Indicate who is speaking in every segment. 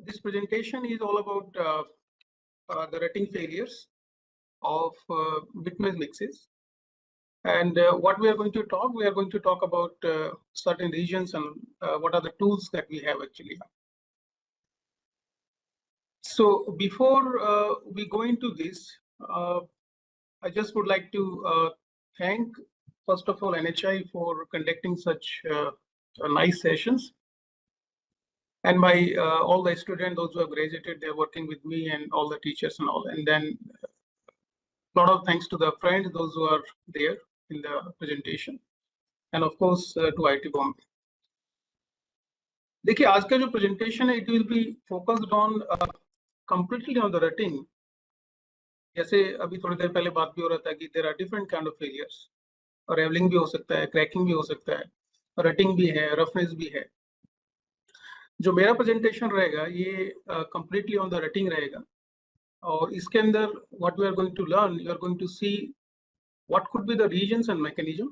Speaker 1: this presentation is all about the rutting failures of bituminous mixes. And what we are going to talk about certain regions and what are the tools that we have actually. So before we go into this, I just would like to thank, first of all, NHI for conducting such nice sessions. And my all the students, those who have graduated, they're working with me, and all the teachers and all. And then a lot of thanks to the friends, those who are there in the presentation, and of course to IT Bombay. देखिए आज का जो presentation है, it will be focused on completely on the rutting. जैसे अभी थोड़ी देर पहले बात भी हो रहा था कि there are different kind of failures. Raveling भी हो सकता है, cracking भी हो सकता है, rutting भी है, roughness भी है. जो मेरा presentation रहेगा ये completely on the rutting रहेगा. और इसके अंदर what we are going to learn, you are going to see what could be the regions and mechanism,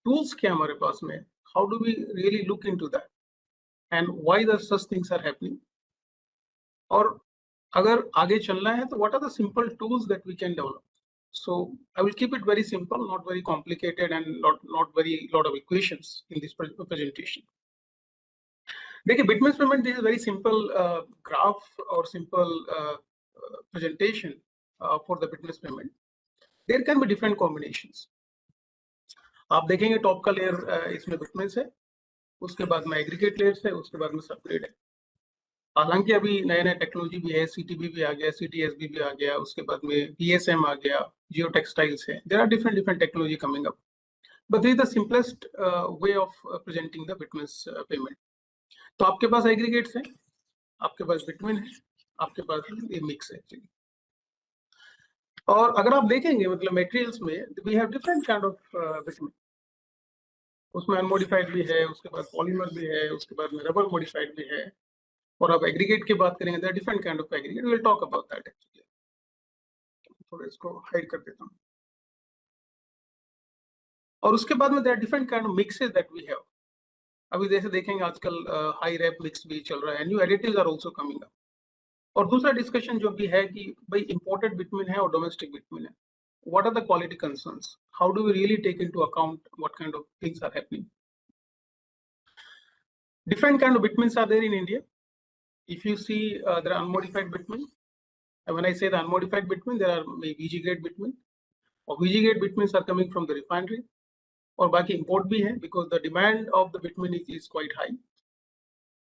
Speaker 1: tools क्या हमारे पास में, how do we really look into that, and why the such things are happening. और अगर आगे चलना है तो what are the simple tools that we can develop. So I will keep it very simple, not very complicated, and not very lot of equations in this presentation. देखिए bituminous pavement, this is very simple graph or simple presentation for the bituminous pavement. There can be different combinations. आप देखेंगे top का layer इसमें bituminous है, उसके बाद में aggregate layers है, उसके बाद में सबग्रेड है. हालांकि अभी नया नया टेक्नोलॉजी भी है, सीटीबी भी आ गया, सीटीएसबी भी आ गया, उसके बाद में पीएसएम आ गया, जियो टेक्सटाइल्स है. There are different technology coming up, but this is the simplest way of presenting the bituminous pavement. तो आपके पास एग्रीगेट्स है, आपके पास बिटुमिन है, आपके पास ये मिक्स है एक्चुअली. और अगर आप देखेंगे मतलब मटेरियल्स में we have different kind of bitumen. उसमें अनमोडिफाइड भी है, उसके बाद पॉलीमर भी है, उसके बाद में रबर मॉडिफाइड भी है. और आप एग्रीगेट की बात करेंगे तो different kind of aggregate, we will talk about that actually. थोड़ा इसको हाइड कर देता हूं. और उसके बाद में there are different kind of mixes that we have. अभी जैसे देखेंगे आजकल हाई रैप मिक्स भी चल रहा है, new additives are also coming up. और दूसरा डिस्कशन जो भी है कि भाई इंपोर्टेड बिटुमिन है और डोमेस्टिक बिटुमिन है, what are the quality concerns, how do we really take into account what kind of things are happening. Different kind of bitumens are there in India. If you see there are unmodified bitumen, and when I say the unmodified bitumen, there are VG grade bitumen, or VG grade bitumens are coming from the refinery, और बाकी import भी है because the demand of the bitumen is quite high.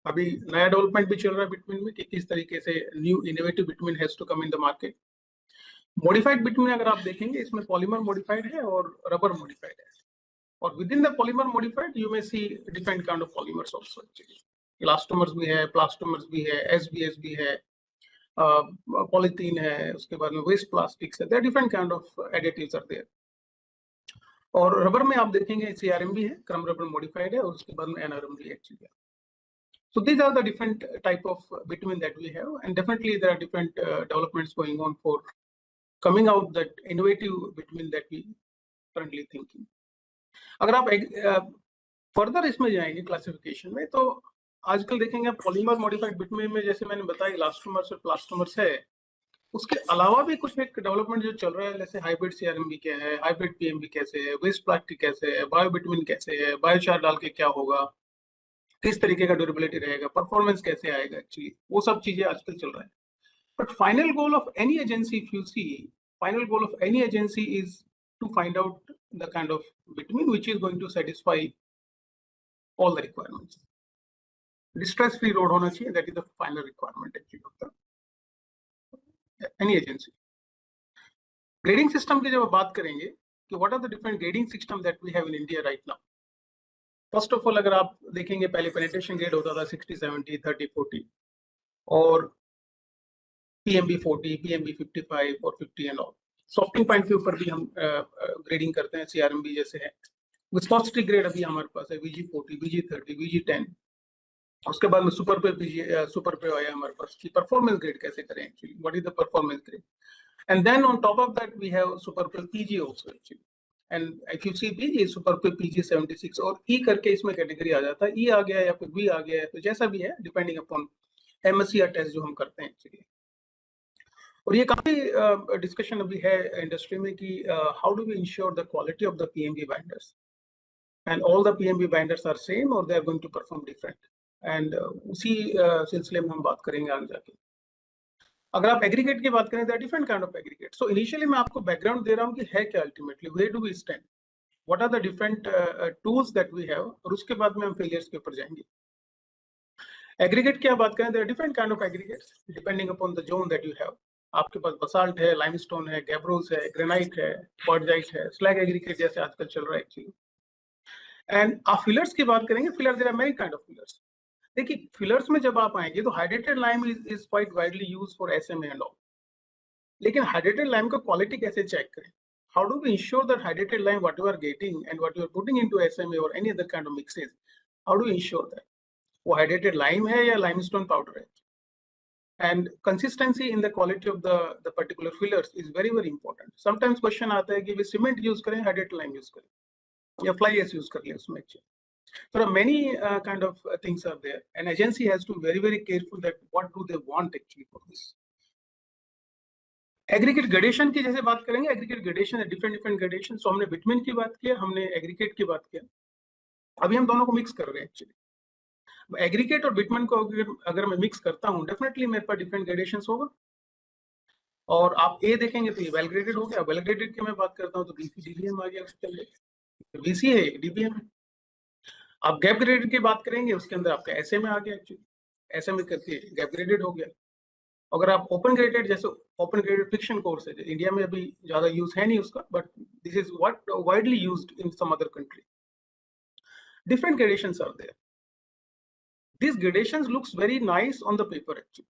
Speaker 1: अभी नया development भी चल रहा है बिटुमिन में कि किस तरीके से new innovative bitumen has to come in the market. Modified bitumen अगर आप देखेंगे इसमें पॉलीमर मॉडिफाइड है और रबर मॉडिफाइड है. और within the polymer modified you may see different kind of polymers also actually. Elastomers भी है, प्लास्टोमर्स भी है, एसबीएस भी है, पॉलीथीन है, उसके बाद में वेस्ट प्लास्टिक्स है. There different kind of additives are there. और रबर में आप देखेंगे सीआरएम भी है, क्रम रबर मॉडिफाइड है, और उसके बाद में एनआरएम भी actually. So these are the different type of bitumen that we have, and definitely there are different developments going on for coming out that innovative bitumen that we currently thinking. अगर आप further इसमें जाएंगे classification में तो आजकल देखेंगे polymer modified bitumen में जैसे मैंने बताया इलास्टोमर्स और प्लास्टोमर्स है. उसके अलावा भी कुछ एक डेवलपमेंट जो चल रहा है, जैसे हाइब्रिड सीआरएम भी क्या है, हाइब्रिड पीएम भी कैसे है, वेस्ट प्लास्टिक कैसे है, बायो बिटुमिन कैसे है, बायोचार डाल के क्या होगा, किस तरीके का ड्यूरेबिलिटी रहेगा, परफॉर्मेंस कैसे आएगा एक्चुअली, वो सब चीजें आजकल चल रहा है. But final goal of any agency, if you see, final goal of any agency is to find out the kind of bitumen which is going to satisfy all the requirements. Distress free road होना चाहिए, that is the final requirement actually of the any agency. Grading system की जब आप बात करेंगे कि what are the different grading system that we have in India right now. First of all अगर आप देखेंगे पहले penetration grade होता था 60, 70, 30, 40 और PMB 40, PMB 55 और 50 and all. Softening point के ऊपर भी हम grading करते हैं, CRMB जैसे है. विस्कोसिटी ग्रेड अभी हमारे पास है VG40, VG30, VG10. उसके बाद में सुपर पे आया हमारे पास कि परफॉर्मेंस ग्रेड कैसे करें actually, what is the performance grade. And then on top of that we have Superpave PG also actually. And if you see PG, Superpave PG 76 और ई करके इसमें कैटेगरी आ जाता है. ई आ गया या फिर बी आ गया, तो जैसा भी है डिपेंडिंग अपॉन MSCR टेस्ट जो हम करते हैं एक्चुअली। और ये काफी डिस्कशन अभी है इंडस्ट्री में कि how do we ensure the quality of the PMB binders and all the PMB binders are same और they are going to perform different. And उसी सिलसिले में हम बात करेंगे आगे जाके। अगर आप एग्रीगेट की बात करें तो different kind of aggregate. So initially मैं आपको बैकग्राउंड दे रहा हूँ कि है क्या ultimately, where do we stand, what are the different tools that we have, और उसके बाद में हम फेलियर्स के ऊपर जाएंगे। एग्रीगेट की आप बात करें तो different kind of aggregates depending upon the zone that you have. आपके पास बसाल्ट है, लाइमस्टोन है, गैब्रोस है, ग्रेनाइट है, क्वार्टजाइट है, स्लैग एग्रीगेट जैसे आजकल चल रहा है एक्चुअली। एंड आप फिलर्स की बात करेंगे, filler there are many kind of fillers. देखिए फिलर्स में जब आप आएंगे तो hydrated lime is quite widely used for SMA and all. लेकिन हाइड्रेटेड लाइम का क्वालिटी कैसे चेक करें? How do we ensure that hydrated lime what you are getting and what you are putting into SMA और any other kind of mixes, how do ensure that वो hydrated lime है या limestone powder है? And consistency in the quality of the particular fillers is very important. Sometimes question आता है कि वे cement use करें, hydrated lime use करें या फ्लाई एश यूज कर लें उसमें। There are many kind of things are there, and agency has to be very careful that what do they want actually for this. Aggregate gradation की जैसे बात करेंगे, aggregate gradation है डिफरेंट ग्रेडेशन। सो हमने बिटमिन की बात किया, हमने एग्रीगेट की बात किया, अभी हम दोनों को मिक्स कर रहे हैं एक्चुअली। एग्रीगेट और बिटमिन को अगर मैं मिक्स करता हूँ, डेफिनेटली मेरे पास डिफरेंट ग्रेडेशन होगा। और आप ए देखेंगे तो ये वेल ग्रेडेड हो गया। वेल ग्रेडेड की मैं बात करता हूँ तो BC DBM आ गया, BC है, DBM है। आप गैप ग्रेडेड की बात करेंगे, उसके अंदर आपका SMA आ गया एक्चुअली, SMA करके गैप ग्रेडेड हो गया। अगर आप ओपन ग्रेडेड, जैसे ओपन ग्रेडेड फिक्शन कोर्स है, इंडिया में अभी ज्यादा यूज है नहीं उसका, but this is what widely used in some other country. Different gradations are there. These gradations looks very nice on the paper actually.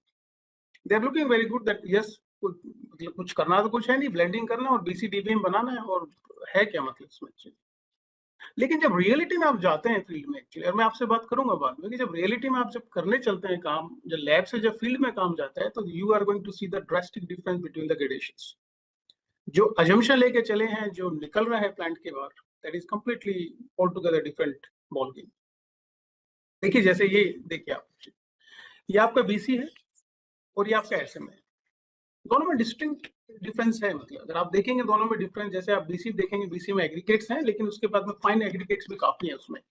Speaker 1: They are looking very good that yes, कुछ करना तो कुछ है नहीं, blending करना और BC DBM बनाना है, और है क्या मतलब इसमें एक्चुअली। लेकिन जब रियलिटी में आप जाते हैं फील्ड में एक्चुअली, और मैं आपसे बात करूंगा बाद में कि जब रियलिटी में आप जब करने चलते हैं काम, जब लैब से जब फील्ड में काम जाता है, तो you are going to see the drastic difference between the gradations. जो अजम्पशन लेके चले हैं, जो निकल रहा है प्लांट के बाहर, that is completely all together different ball game. देखिए जैसे ये देखिए आप, ये आपका BC है और ये आपका SMA है, दोनों में डिस्टिंक्ट डिफरेंस है। मतलब अगर आप देखेंगे दोनों में डिफरेंस, जैसे आप BC देखेंगे, BC में एग्रीगेट्स हैं, लेकिन उसके बाद में फाइन एग्रीगेट्स भी काफी है उसमें,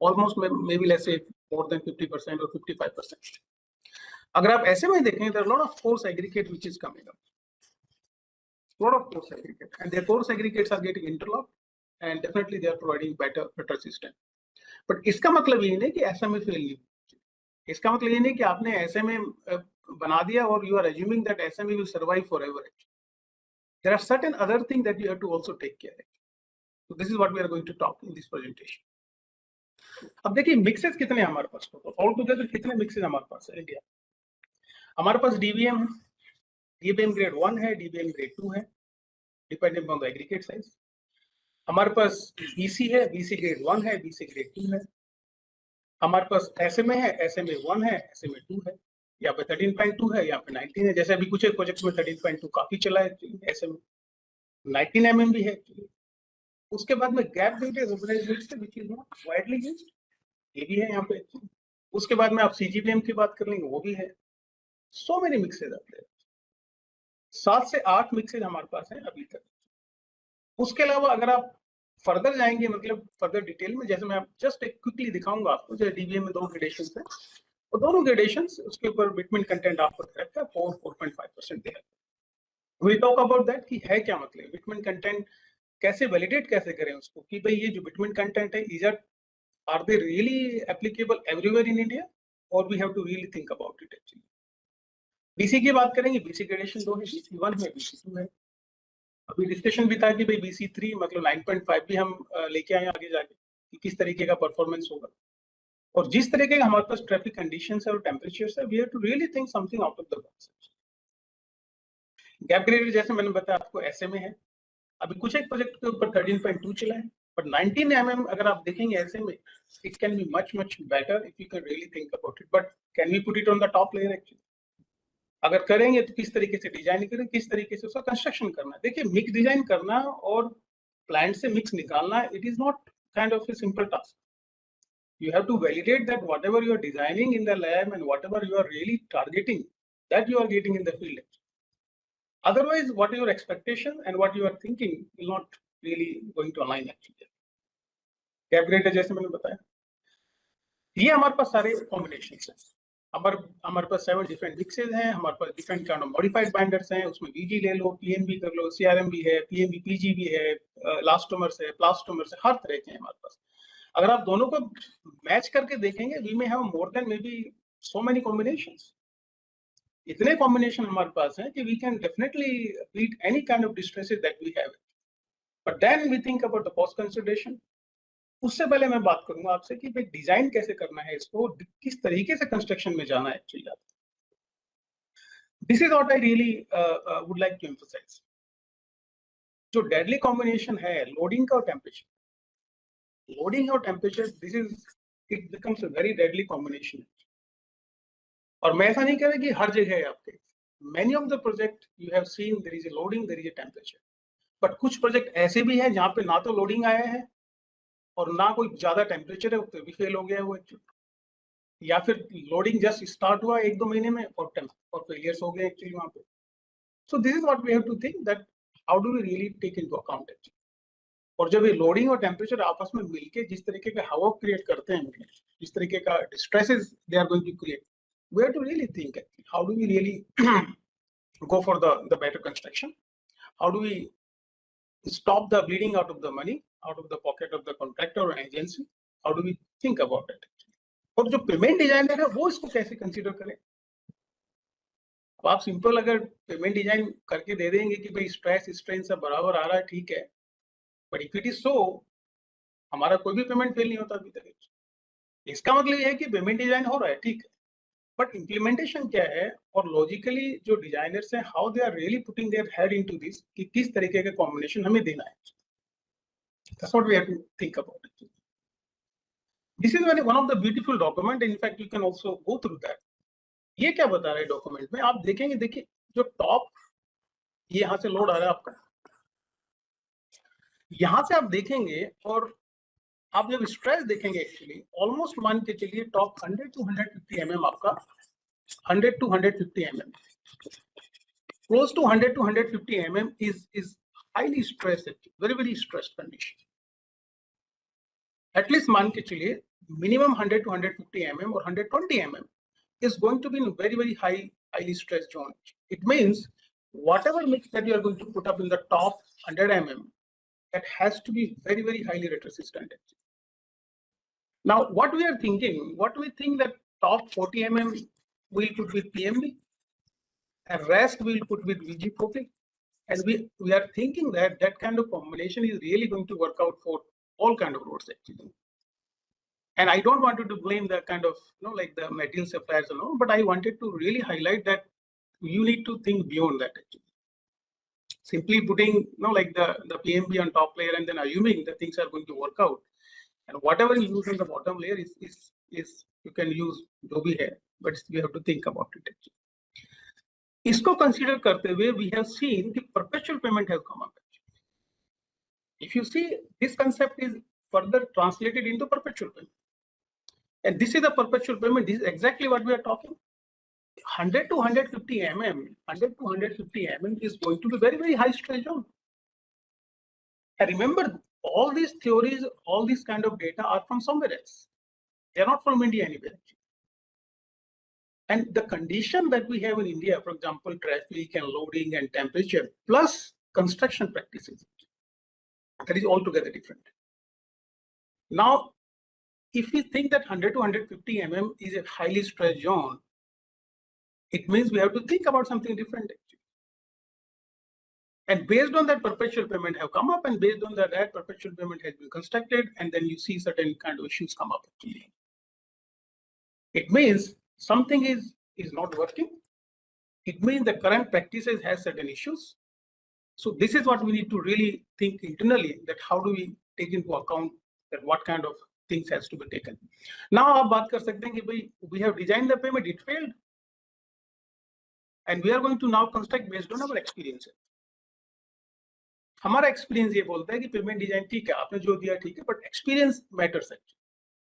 Speaker 1: almost may be let's say more than 50% और 55%। अगर आप SMA देखेंगे, there are lot of coarse aggregate which is coming up, lot of course aggregate, and their course aggregates are getting interlocked, and definitely they are providing better system. But इसका मतलब ये नहीं कि SMA fail नहीं, इसका मतलब ये नहीं कि आपने SMA बना दिया और you are assuming that SMA will survive forever. There are certain other things that you have to also take care of. So this is what we are going to talk in this presentation. अब देखिए mixes कितने हमारे पास, all together कितने mixes हमारे पास है India. हमारे पास DBM है, DBM grade 1 है, DBM ग्रेड 2 है, depending on the aggregate size. हमारे पास BC है, BC ग्रेड 1 है, BC ग्रेड 2 है। हमारे पास SMA है, SMA 1 है, SMA 2 है, यहाँ पे 13.2 है, यहाँ पे 19 है। जैसे अभी कुछ एक प्रोजेक्ट्स में 13.2 काफी चला है, SMA 19 mm भी है। उसके बाद में gap graded which is not widely used, ये भी है यहाँ पे। उसके बाद में आप CGBM की बात कर लेंगे, वो भी है। सो मेनी मिक्सेज आते हैं, 7 से 8 मिक्सेज हमारे पास है अभी तक। उसके अलावा अगर आप फर्दर जाएंगे, मतलब फर्दर डिटेल में, जैसे मैं जस्ट एक क्विकली दिखाऊंगा आपको, जैसे DBM में 2 ग्रेडेशंस है, और दोनों ग्रेडेशंस उसके ऊपर बिटमिन कंटेंट आपको रहता है 4.5% दे। वी टॉक अबाउट दैट कि है क्या मतलब बिटमिन कंटेंट, कैसे वैलिडेट कैसे करें उसको, कि भाई ये जो बिटमिन कंटेंट है, is are they really applicable everywhere in India, और we have to really think about it actually. BC की बात करेंगे, BC ग्रेडेशन 2 है, BC 1 है, BC 2 है। अभी डिस्कशन भी था कि भाई BC 3 मतलब 9.5 भी हम लेके आए आगे जाके, कि किस तरीके का परफॉर्मेंस होगा। और जिस तरीके का हमारे पास ट्रैफिक कंडीशंस है और टेम्परेचर्स है, we have to really think something out of the box. Gap graded जैसे मैंने बताया आपको SMA है, अभी कुछ एक प्रोजेक्ट के ऊपर 13.2 चला है, बट 19 mm अगर आप देखेंगे SMA, it can be much better if you can really think about it, but can we put it on the top layer actually. अगर करेंगे तो किस तरीके से डिजाइन करें, किस तरीके से उसका कंस्ट्रक्शन करना है। देखिए मिक्स डिजाइन करना और प्लांट से मिक्स निकालना, it is not kind of a simple task. You have to validate that whatever you are designing in the lab and whatever you are really targeting, that you are getting in the field. Otherwise, what is your expectation and what you are thinking will not really going to align actually. Cap जैसे मैंने बताया, ये हमारे पास सारे combinations हैं. हमारे पास 7 different mixes हैं, हमारे पास different kind of modified binders हैं, उसमें वीजी ले लो, पीएमबी कर लो, सीआरएम भी है, पीएमबी पीजी भी है, लास्टोमर्स है, प्लास्टोमर्स है, हर तरह के हैं हमारे पास. अगर आप दोनों को मैच करके देखेंगे, we may have more than maybe so many combinations. इतने कॉम्बिनेशन हमारे पास हैं कि we can definitely beat any kind of distresses that we have. But then we think about the cost consideration. उससे पहले मैं बात करूंगा आपसे कि भाई डिजाइन कैसे करना है इसको, किस तरीके से कंस्ट्रक्शन में जाना है actually. This is what I really would like to emphasize. जो डेडली कॉम्बिनेशन है लोडिंग का और टेम्परेचर, लोडिंग और temperature, this is it becomes a very deadly combination. और मैं ऐसा नहीं कह रहा कि हर जगह है आपके. Many of the project you have seen there is a loading, there is a temperature. But कुछ प्रोजेक्ट ऐसे भी हैं जहां पे ना तो लोडिंग आया है और ना कोई ज्यादा टेम्परेचर है, तो भी फेल हो गया है वो एक्चुअली. या फिर लोडिंग जस्ट स्टार्ट हुआ 1-2 महीने में और फेलियर्स हो गए एक्चुअली वहां पे. So this is what we have to think that how do we really take into account actually. और जब ये लोडिंग और टेम्परेचर आपस में मिलके जिस तरीके का हवा क्रिएट करते हैं, जिस तरीके का stresses they are going to create, we have to really think how do we really go for the better construction. How do we stop the bleeding out of the money out of the pocket of the contractor or agency? How do we think about it? और जो payment designer है वो इसको कैसे consider करें. आप simple अगर payment design करके दे देंगे कि भाई स्ट्रेस स्ट्रेन सब बराबर आ रहा है, ठीक है, but if it is so, हमारा कोई भी पेमेंट फेल नहीं होता अभी तक. इसका मतलब ये है कि पेमेंट डिजाइन हो रहा है, ठीक है, बट इम्प्लीमेंटेशन क्या है. और लॉजिकली जो डिजाइनर्स हैं, how they are really putting their head into this, कि किस तरीके का कॉम्बिनेशन हमें देना है. That's what we have to think about it. This is one of the beautiful document. In fact you can also go through that. ये क्या बता रहा है डॉक्यूमेंट में, आप देखेंगे, देखिए जो टॉप, ये यहाँ से लोड आ रहा है आपका, यहां से आप देखेंगे और आप जब स्ट्रेस देखेंगे एक्चुअली ऑलमोस्ट मान के चलिए टॉप 100 to 150 mm आपका, 100 to 150 mm, close to 100 to 150 mm is highly stressed, very stressed condition. At least मान के चलिए minimum 100 to 150 mm or 120 mm is going to be in very highly stressed zone. It means whatever mix that you are going to put up in the top 100 mm, that has to be very highly rate resistant. Now, what we are thinking, what we think that top 40 mm we'll put with PMB, and rest we'll put with VG40, and we are thinking that that kind of combination is really going to work out for all kind of roads actually. And I don't want to blame the kind of, like the material suppliers and all, but I wanted to really highlight that you need to think beyond that actually. Simply putting, like the PMB on top layer and then assuming that things are going to work out, and whatever you use on the bottom layer is you can use जो भी है, but we have to think about it actually. इसको consider करते हुए we have seen कि perpetual payment has come up actually. If you see, this concept is further translated into perpetual payment. And this is the perpetual payment. This is exactly what we are talking. 100 to 150 mm, 100 to 150 mm is going to be very high stress zone. And remember, all these theories, all these kind of data are from somewhere else. They are not from India anywhere. And the condition that we have in India, for example, traffic and loading and temperature, plus construction practices, that is altogether different. Now, if we think that 100 to 150 mm is a highly stressed zone, it means we have to think about something different actually. And based on that, perpetual payment have come up, and based on that perpetual payment has been constructed, and then you see certain kind of issues come up actually. It means something is not working. It means the current practices has certain issues. So this is what we need to really think internally, that how do we take into account that what kind of things has to be taken. Now आप बात कर सकते हैं कि भाई we have designed the payment, it failed, and we are going to now construct based on our experience. हमारा experience ये बोलता है कि पेमेंट डिजाइन ठीक है, आपने जो दिया ठीक है, बट एक्सपीरियंस मैटर्स है.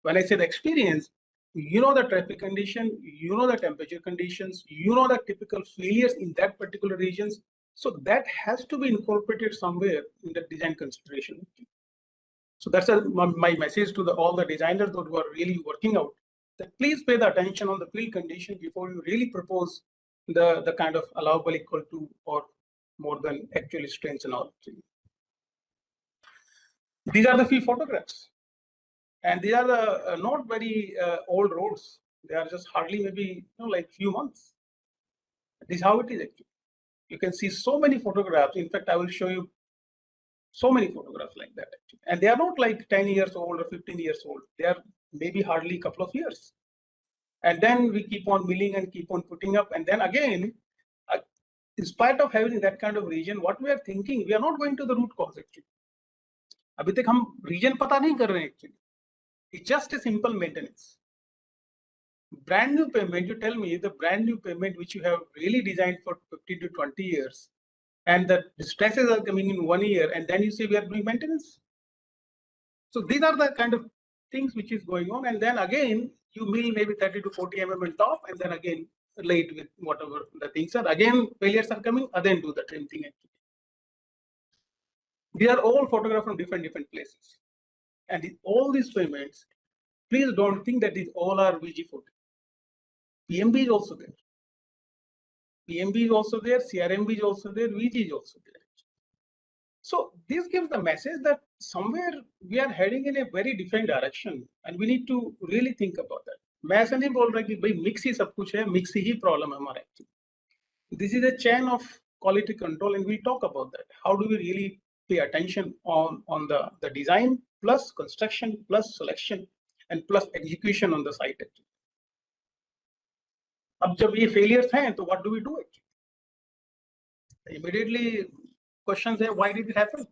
Speaker 1: When I say the experience, you know the traffic condition, you know the temperature conditions, you know the typical failures in that particular regions. So that has to be incorporated somewhere in the design consideration. So that's my message to all the designers who are really working out, that please pay the attention on the field condition before you really propose the kind of allowable equal to or more than actual strengths and all. These are the few photographs. And these are the not very old roads. They are just hardly maybe like few months. This is how it is actually. You can see so many photographs. In fact, I will show you so many photographs like that actually. And they are not like 10 years old or 15 years old. They are maybe hardly a couple of years. And then we keep on milling and keep on putting up. And then again, in spite of having that kind of region, what we are thinking, we are not going to the root cause actually. अभी तक हम region पता नहीं कर रहे हैं actually. It's just a simple maintenance. Brand new payment, you tell me the brand new payment which you have really designed for 15 to 20 years, and the stresses are coming in 1 year, and then you say we are doing maintenance. So these are the kind of things which is going on, and then again you mill maybe 30 to 40 mm on top, and then again late with whatever the things are. Again failures are coming, again do the same thing actually. They are all photographed from different places, and all these payments, please don't think that these all are VG40. PMB is also there. PMB is also there, CRMB is also there, VG is also there. So this gives the message that somewhere we are heading in a very different direction, and we need to really think about that. मैं ऐसा नहीं बोल रहा कि भाई mix ही सब कुछ है, मिक्स ही प्रॉब्लम है हमारा actually. This is a chain of quality control, and we'll talk about that. How do we really pay attention on the design plus construction plus selection and plus execution on the site actually. अब जब ये failures हैं तो what do we do actually? Immediately questions है, why did it happen?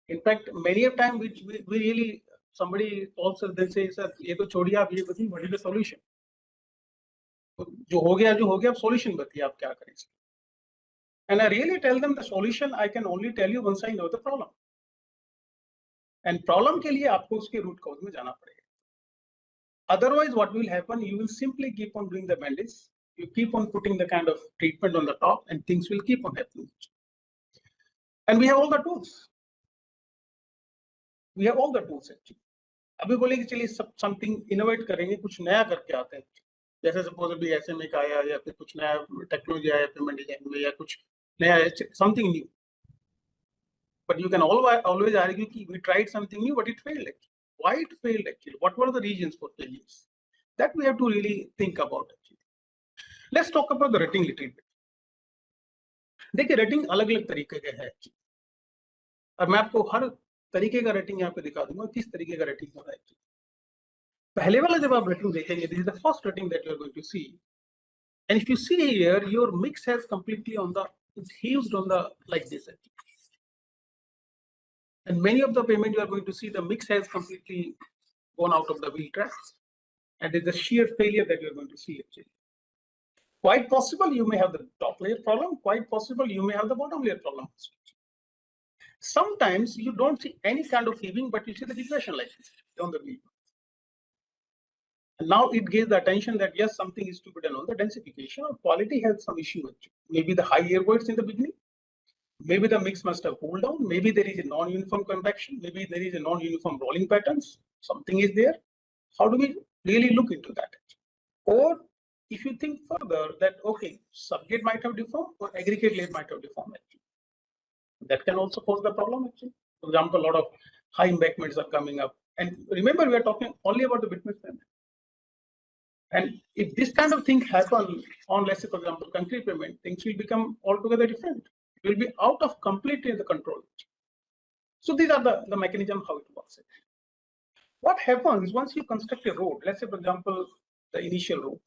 Speaker 1: In fact, many a time we really, somebody calls us, they say, sir, ये तो छोड़िए आप, ये बताइए, what is the solution? जो हो गया आप solution बताइए, आप क्या करें? And I really tell them the solution I can only tell you once I know the problem. And problem के लिए आपको उसके root cause में जाना पड़ेगा. Otherwise, what will happen? You will simply keep on doing the bandage. You keep on putting the kind of treatment on the top, and things will keep on happening. And we have all the tools. We have all the tools actually. अभी बोले कि चलिए something innovate करेंगे, कुछ नया करके आते हैं. जैसे suppose अभी SMA का आया, या फिर कुछ नया टेक्नोलॉजी आया पेमेंट डिजाइन में, या कुछ नया something new. But you can always argue कि we tried something new, but it failed actually. Why it failed actually? What were the reasons for failures? That we have to really think about actually. Let's talk about the rating little bit. देखिए rating अलग-अलग तरीके के है actually. और मैं आपको हर तरीके का रेटिंग यहाँ पे दिखा दूंगा किस तरीके का रेटिंग हो रहा है. पहले वाला जब आप रेटिंग देखेंगे, this is the first rating that you are going to see. And if you see here, your mix has completely it's hinged on the like this actually. And many of the payment you are going to see, the mix has completely gone out of the wheel track, and there's a shear failure that you are going to see actually. Quite possible you may have the top layer problem, quite possible you may have the bottom layer problem. Sometimes you don't see any kind of heaving, but you see the depression like this on the wheel. And now it gives the attention that yes, something is to be done on the densification, or quality has some issue actually. Maybe the high air voids in the beginning. Maybe the mix must have cooled down. Maybe there is a non-uniform compaction. Maybe there is a non-uniform rolling patterns. Something is there. How do we really look into that? Or if you think further that, okay, subgate might have deformed or aggregate layer might have deformed actually. That can also cause the problem actually. For example, a lot of high embankments are coming up. And remember, we are talking only about the bituminous payment. And if this kind of thing happen on, let's say, for example, concrete pavement, things will become altogether different. It will be out of completely the control. So these are the mechanism how it works. What happens once you construct a road? Let's say, for example, the initial road.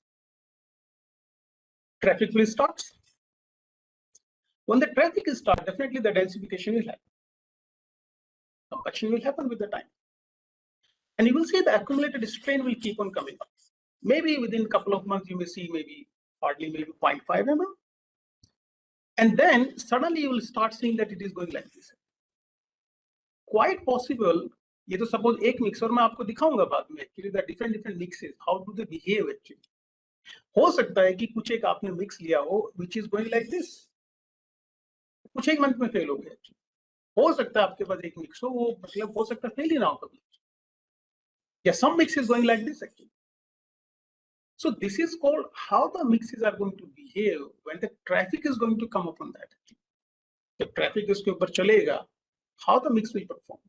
Speaker 1: Traffic will start. When the traffic is start, definitely the densification will happen. Compaction will happen with the time. And you will see the accumulated strain will keep on coming up. Maybe within a couple of months, you may see maybe hardly maybe 0.5 mm. And then suddenly you will start seeing that it is going like this. Quite possible ये तो suppose एक mixer में आपको दिखाऊंगा बाद में actually the different mixes how do they behave actually. हो सकता है कि कुछ एक आपने मिक्स लिया हो which is going like this, कुछ एक मंथ में फेल हो गया एक्चुअली। हो सकता है आपके पास एक मिक्स हो वो मतलब हो सकता है फेल ही ना हो कभी, या some mix is going like this actually. So this is called how the mixes are going to behave when the traffic is going to come upon that. जब ट्रैफिक उसके ऊपर चलेगा, how the mix will perform,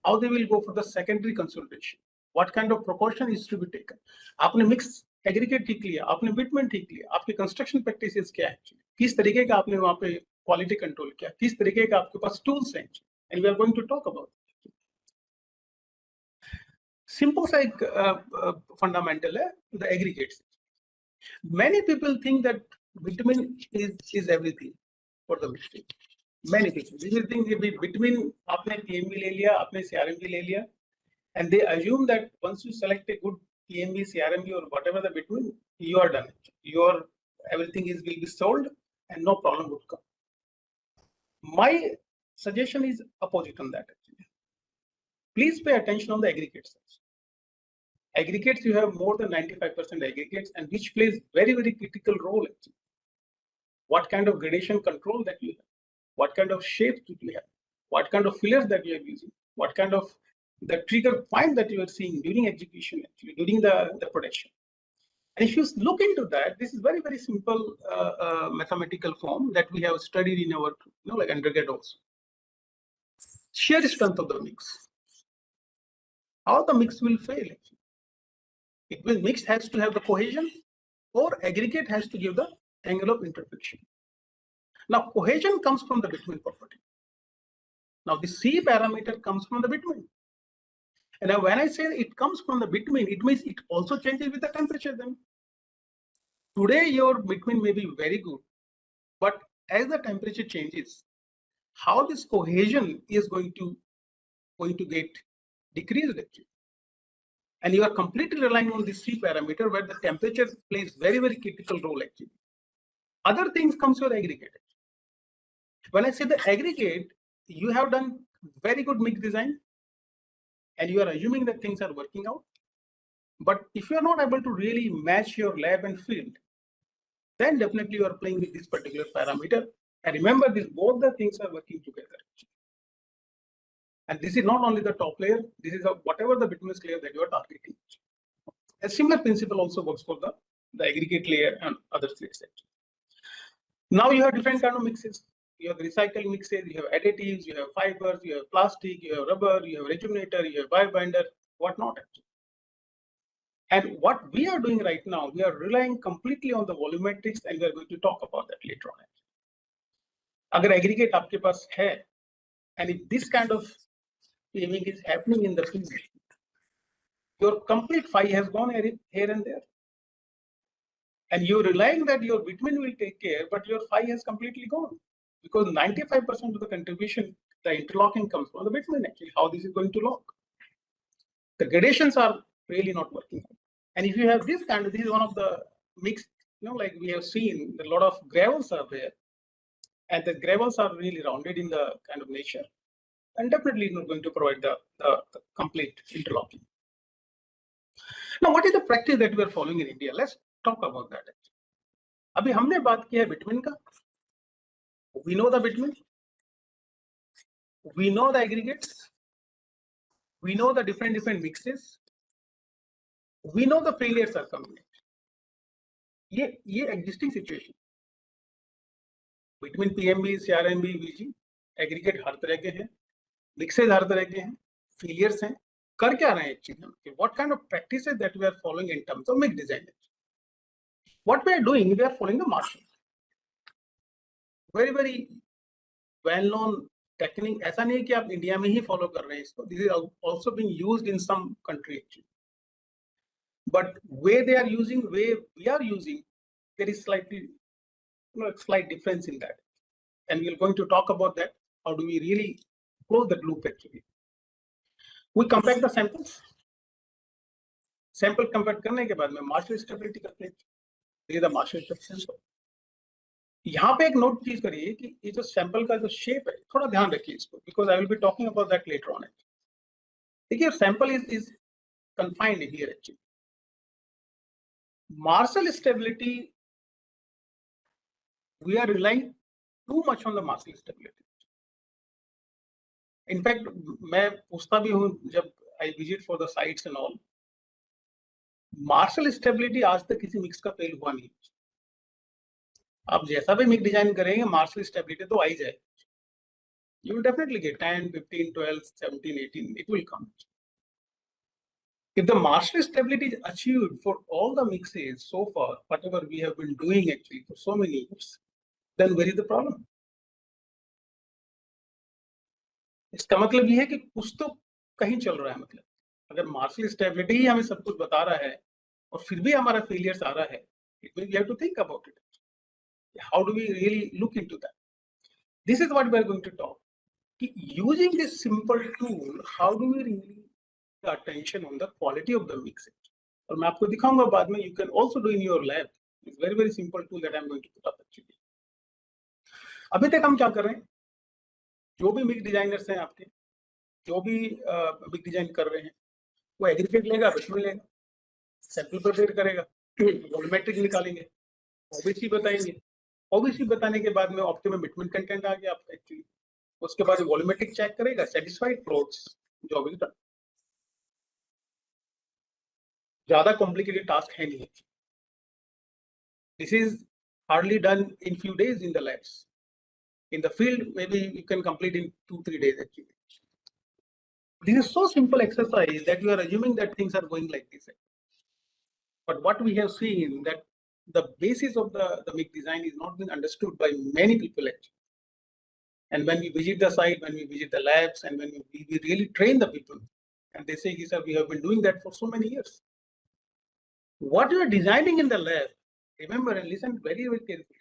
Speaker 1: how they will go for the secondary consolidation, what kind of precaution is to be taken. आपने mix aggregate ठीक लिया, आपने बिटमेन ठीक लिया, आपके कंस्ट्रक्शन प्रैक्टिसेस क्या है, किस तरीके का आपने वहां पे क्वालिटी कंट्रोल किया, किस तरीके का आपके पास टूल्स हैं, and we are going to talk about simple सा एक फंडामेंटल है the aggregates. Many people think that vitamin is everything for the mixing. Many people will think that vitamin आपने TMB ले लिया, आपने CRMB ले लिया, and they assume that once you select a good TMB, CRMB or whatever the vitamin, you are done. Your everything will be sold and no problem would come. My suggestion is opposite on that actually. Please pay attention on the aggregates. Aggregates, you have more than 95% aggregates, and which plays very critical role actually. What kind of gradation control that you have, what kind of shapes do you have, what kind of fillers that you are using, what kind of the trigger point that you are seeing during execution actually, during the production. And if you look into that, this is very simple mathematical form that we have studied in our like undergrad also. Shear strength of the mix, how the mix will fail actually. It will mix has to have the cohesion, or aggregate has to give the angle of interfriction. Now cohesion comes from the bitumen property. Now the C parameter comes from the bitumen. And now when I say it comes from the bitumen, it means it also changes with the temperature then. Today your bitumen may be very good, but as the temperature changes, how this cohesion is going to get decreased actually. And you are completely relying on this C parameter where the temperature plays very critical role actually. Other things comes your aggregate. When I say the aggregate, you have done very good mix design and you are assuming that things are working out. But if you are not able to really match your lab and field, then definitely you are playing with this particular parameter. And remember, both the things are working together. And this is not only the top layer, this is whatever the bituminous layer that you are targeting. A similar principle also works for the aggregate layer and other layers. Now you have different kind of mixes. You have recycled mixes, you have additives, you have fibers, you have plastic, you have rubber, you have rejuvenator, you have biobinder, whatnot. And what we are doing right now, we are relying completely on the volumetrics, and we are going to talk about that later on. Agar aggregate aapke paas hai, and if this kind of paving is happening in the field, your complete phi has gone here and there. And you're relying that your bitumen will take care, but your phi has completely gone. Because 95% of the contribution, the interlocking comes from the bitumen actually, how this is going to lock. The gradations are really not working. And if you have this kind of, this is one of the mixed, like we have seen, a lot of gravels are there. And the gravels are really rounded in the kind of nature. And definitely not going to provide the complete interlocking. Now, what is the practice that we are following in India? Let's talk about that. अभी हमने बात की है bitumen का. We know the bitumen. We know the aggregates. We know the different mixes. We know the failures are coming. ये existing situation. Bitumen PMB, CRMB, VG, aggregate हर तरह के हैं, mixes हर तरह के हैं, failures हैं. कर क्या रहे हैं actually? What kind of practices that we are following in terms of mix design? What we are doing, we are following the Marshall. Very well-known technique. ऐसा नहीं है कि आप इंडिया में ही follow कर रहे हैं इसको. This is also being used in some country actually. But way they are using, way we are using, there is slightly, slight difference in that. And we are going to talk about that. How do we really close the loop actually? We compact the samples. Sample compact करने के बाद में Marshall stability करते हैं. This is the Marshall sample. यहाँ पे एक note चीज करिए कि ये जो सैंपल का जो शेप है, थोड़ा ध्यान रखिए इसको, because I will be talking about that later on. देखिए sample is confined here actually. Marshall stability, we are relying too much on the Marshall stability. In fact, मैं पूछता भी हूँ जब I visit for the sites and all, Marshall stability आज तक किसी mix का फेल हुआ नहीं. आप जैसा भी मिक्स डिजाइन करेंगे Marshall stability तो आ ही जाए. You will definitely get 10, 15, 12, 17, 18, it will come. If the Marshall stability is achieved for all the mixes so far, whatever we have been doing actually for so many years, then where is the problem? इसका मतलब ये है कि कुछ तो कहीं चल रहा है. मतलब अगर मार्शल स्टेबिलिटी ही हमें सब कुछ बता रहा है और फिर भी हमारा फेलियर्स आ रहा है, it means we have to think about it. How do we really look into that? This is what we are going to talk कि using this simple tool, how do we really the attention on the quality of the mix. और मैं आपको दिखाऊंगा बाद में. You can also do in your lab. It's very very simple tool that I am going to put up actually. अभी तक हम क्या कर रहे हैं, जो भी मिक्स डिजाइनर्स हैं आपके, जो भी मिक्स डिजाइन कर रहे हैं, वो एग्रीगेट लेगा, बिटुमिन लेगा, सैंपल प्रिपेयर करेगा, वॉल्यूमेट्रिक निकालेंगे, ओबीसी बताएंगे. ओबीसी बताने के बाद में ऑप्टिमम बिटुमिन कंटेंट आ गया आपका एक्चुअली. उसके बाद वॉल्यूमेट्रिक चेक करेगा, satisfied plots, job is done. ज्यादा कॉम्प्लिकेटेड टास्क है नहीं. This is hardly done in few days in the labs. In the field, maybe you can complete in 2-3 days actually. This is so simple exercise that you are assuming that things are going like this. But what we have seen that the basis of the MIG design is not being understood by many people actually. And when we visit the site, when we visit the labs, and when we really train the people, and they say, sir, we have been doing that for so many years. What you are designing in the lab, remember and listen very, very carefully.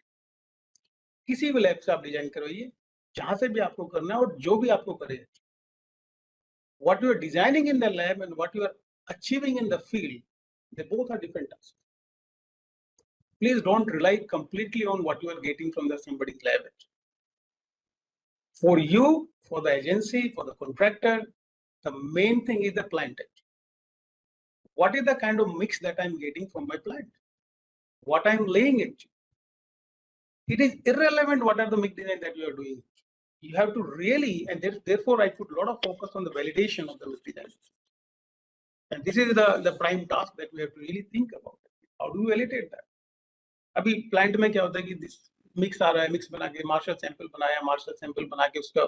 Speaker 1: किसी भी lab से आप design करवाइए, जहां से भी आपको करना है और जो भी आपको करे. What you are designing in the lab and what you are achieving in the field, they both are different tasks. Please don't rely completely on what you are getting from somebody's lab. For you, for the agency, for the contractor, the main thing is the plant. What is the kind of mix that I'm getting from my plant? What I'm laying it. It is irrelevant what are the mix design that you are doing. You have to really, and therefore I put a lot of focus on the validation of the mix design. And this is the prime task that we have to really think about. How do we validate that? अभी plant में क्या होता है कि mix आ रहा है, mix बना के मार्शल सैंपल बनाया, मार्शल सैंपल बना के उसका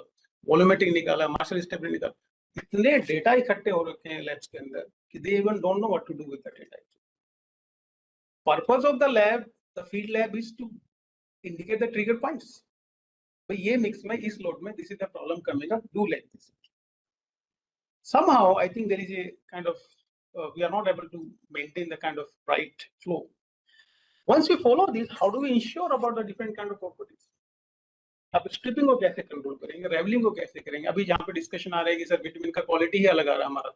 Speaker 1: वॉल्यूमेट्रिक निकाला, मार्शल स्टेबिलिटी निकाला. इतने डेटा इकट्ठे हो रखे हैं लैब्स के अंदर कि they even don't know what to do with the data. Purpose of the lab, the field lab, is to indicate the trigger points. भाई ये मिक्स में इस लोड में this is the problem coming up, do like this. Somehow I think there is a kind of we are not able to maintain the kind of right flow. Once we follow this, how do we ensure about the different kind of properties? आप striping को कैसे control करेंगे, revelling को कैसे करेंगे? अभी जहाँ पे डिस्कशन आ रहा है कि सर विटामिन का क्वालिटी ही अलग आ रहा है हमारा,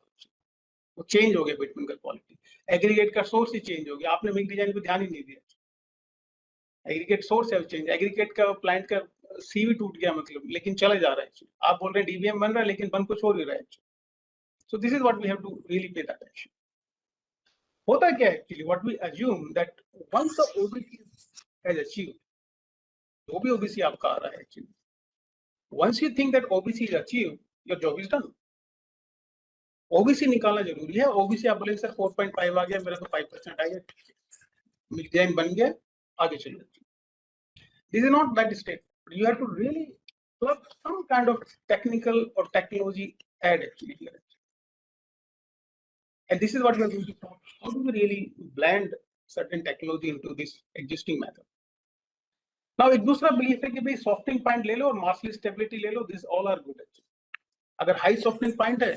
Speaker 1: वो चेंज हो गया विटामिन का क्वालिटी, एग्रीगेट का सोर्स ही चेंज हो गया. आपने मिक्स डिजाइन पे ध्यान ही नहीं दिया. एग्रीगेट सोर्स है चेंज, एग्रीगेट का प्लांट का सी भी टूट गया मतलब, लेकिन चले जा रहा है. आप बोल रहे हैं डीबीएम बन रहा है लेकिन बन कुछ हो रहा है. So this is what we have to really pay attention. होता क्या है actually? What we assume that once the OBC has achieved, जो भी OBC आपका आ रहा है actually, once you think that OBC is achieved, your job is done. OBC निकालना जरूरी है. OBC आप बोलेंगे सर 4.5 आ गया, मेरा तो 5% आ गया, मिक्स डिजाइन बन गया, आगे चलो. This is not that state. You have to really plug some kind of technical or technology add actually here. And this is what we are going to talk. How do we really blend certain technology into this existing method? Now, एक दूसरा belief है कि भाई softening point ले लो और Marshall stability ले लो. These all are good. अगर high softening point है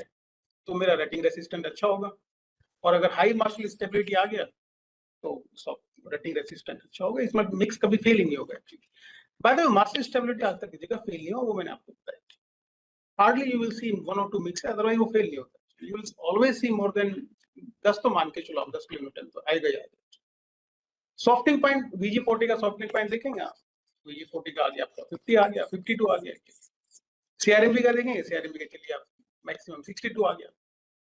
Speaker 1: तो मेरा rutting resistant अच्छा होगा, और अगर high Marshall stability आ गया तो rutting resistant अच्छा होगा. इसमें mix कभी fail ही नहीं होगा actually. By the way, Marshall stability आज तक की जगह fail नहीं हुआ, वो मैंने आपको बताया. Hardly you will see 1 or 2 mix, otherwise वो fail नहीं होता. You will always see more than 10 तो मान के चलो आप 10 किलोमीटर तो आएगा ही आएगा. सॉफ्टिंग पॉइंट VG40 का सॉफ्टिंग पॉइंट देखेंगे आप, VG40 का आ गया आपका 50 आ गया, 52 आ गया. CRMB का देखेंगे, CRMB का चलिए आप मैक्सिमम 62 आ गया.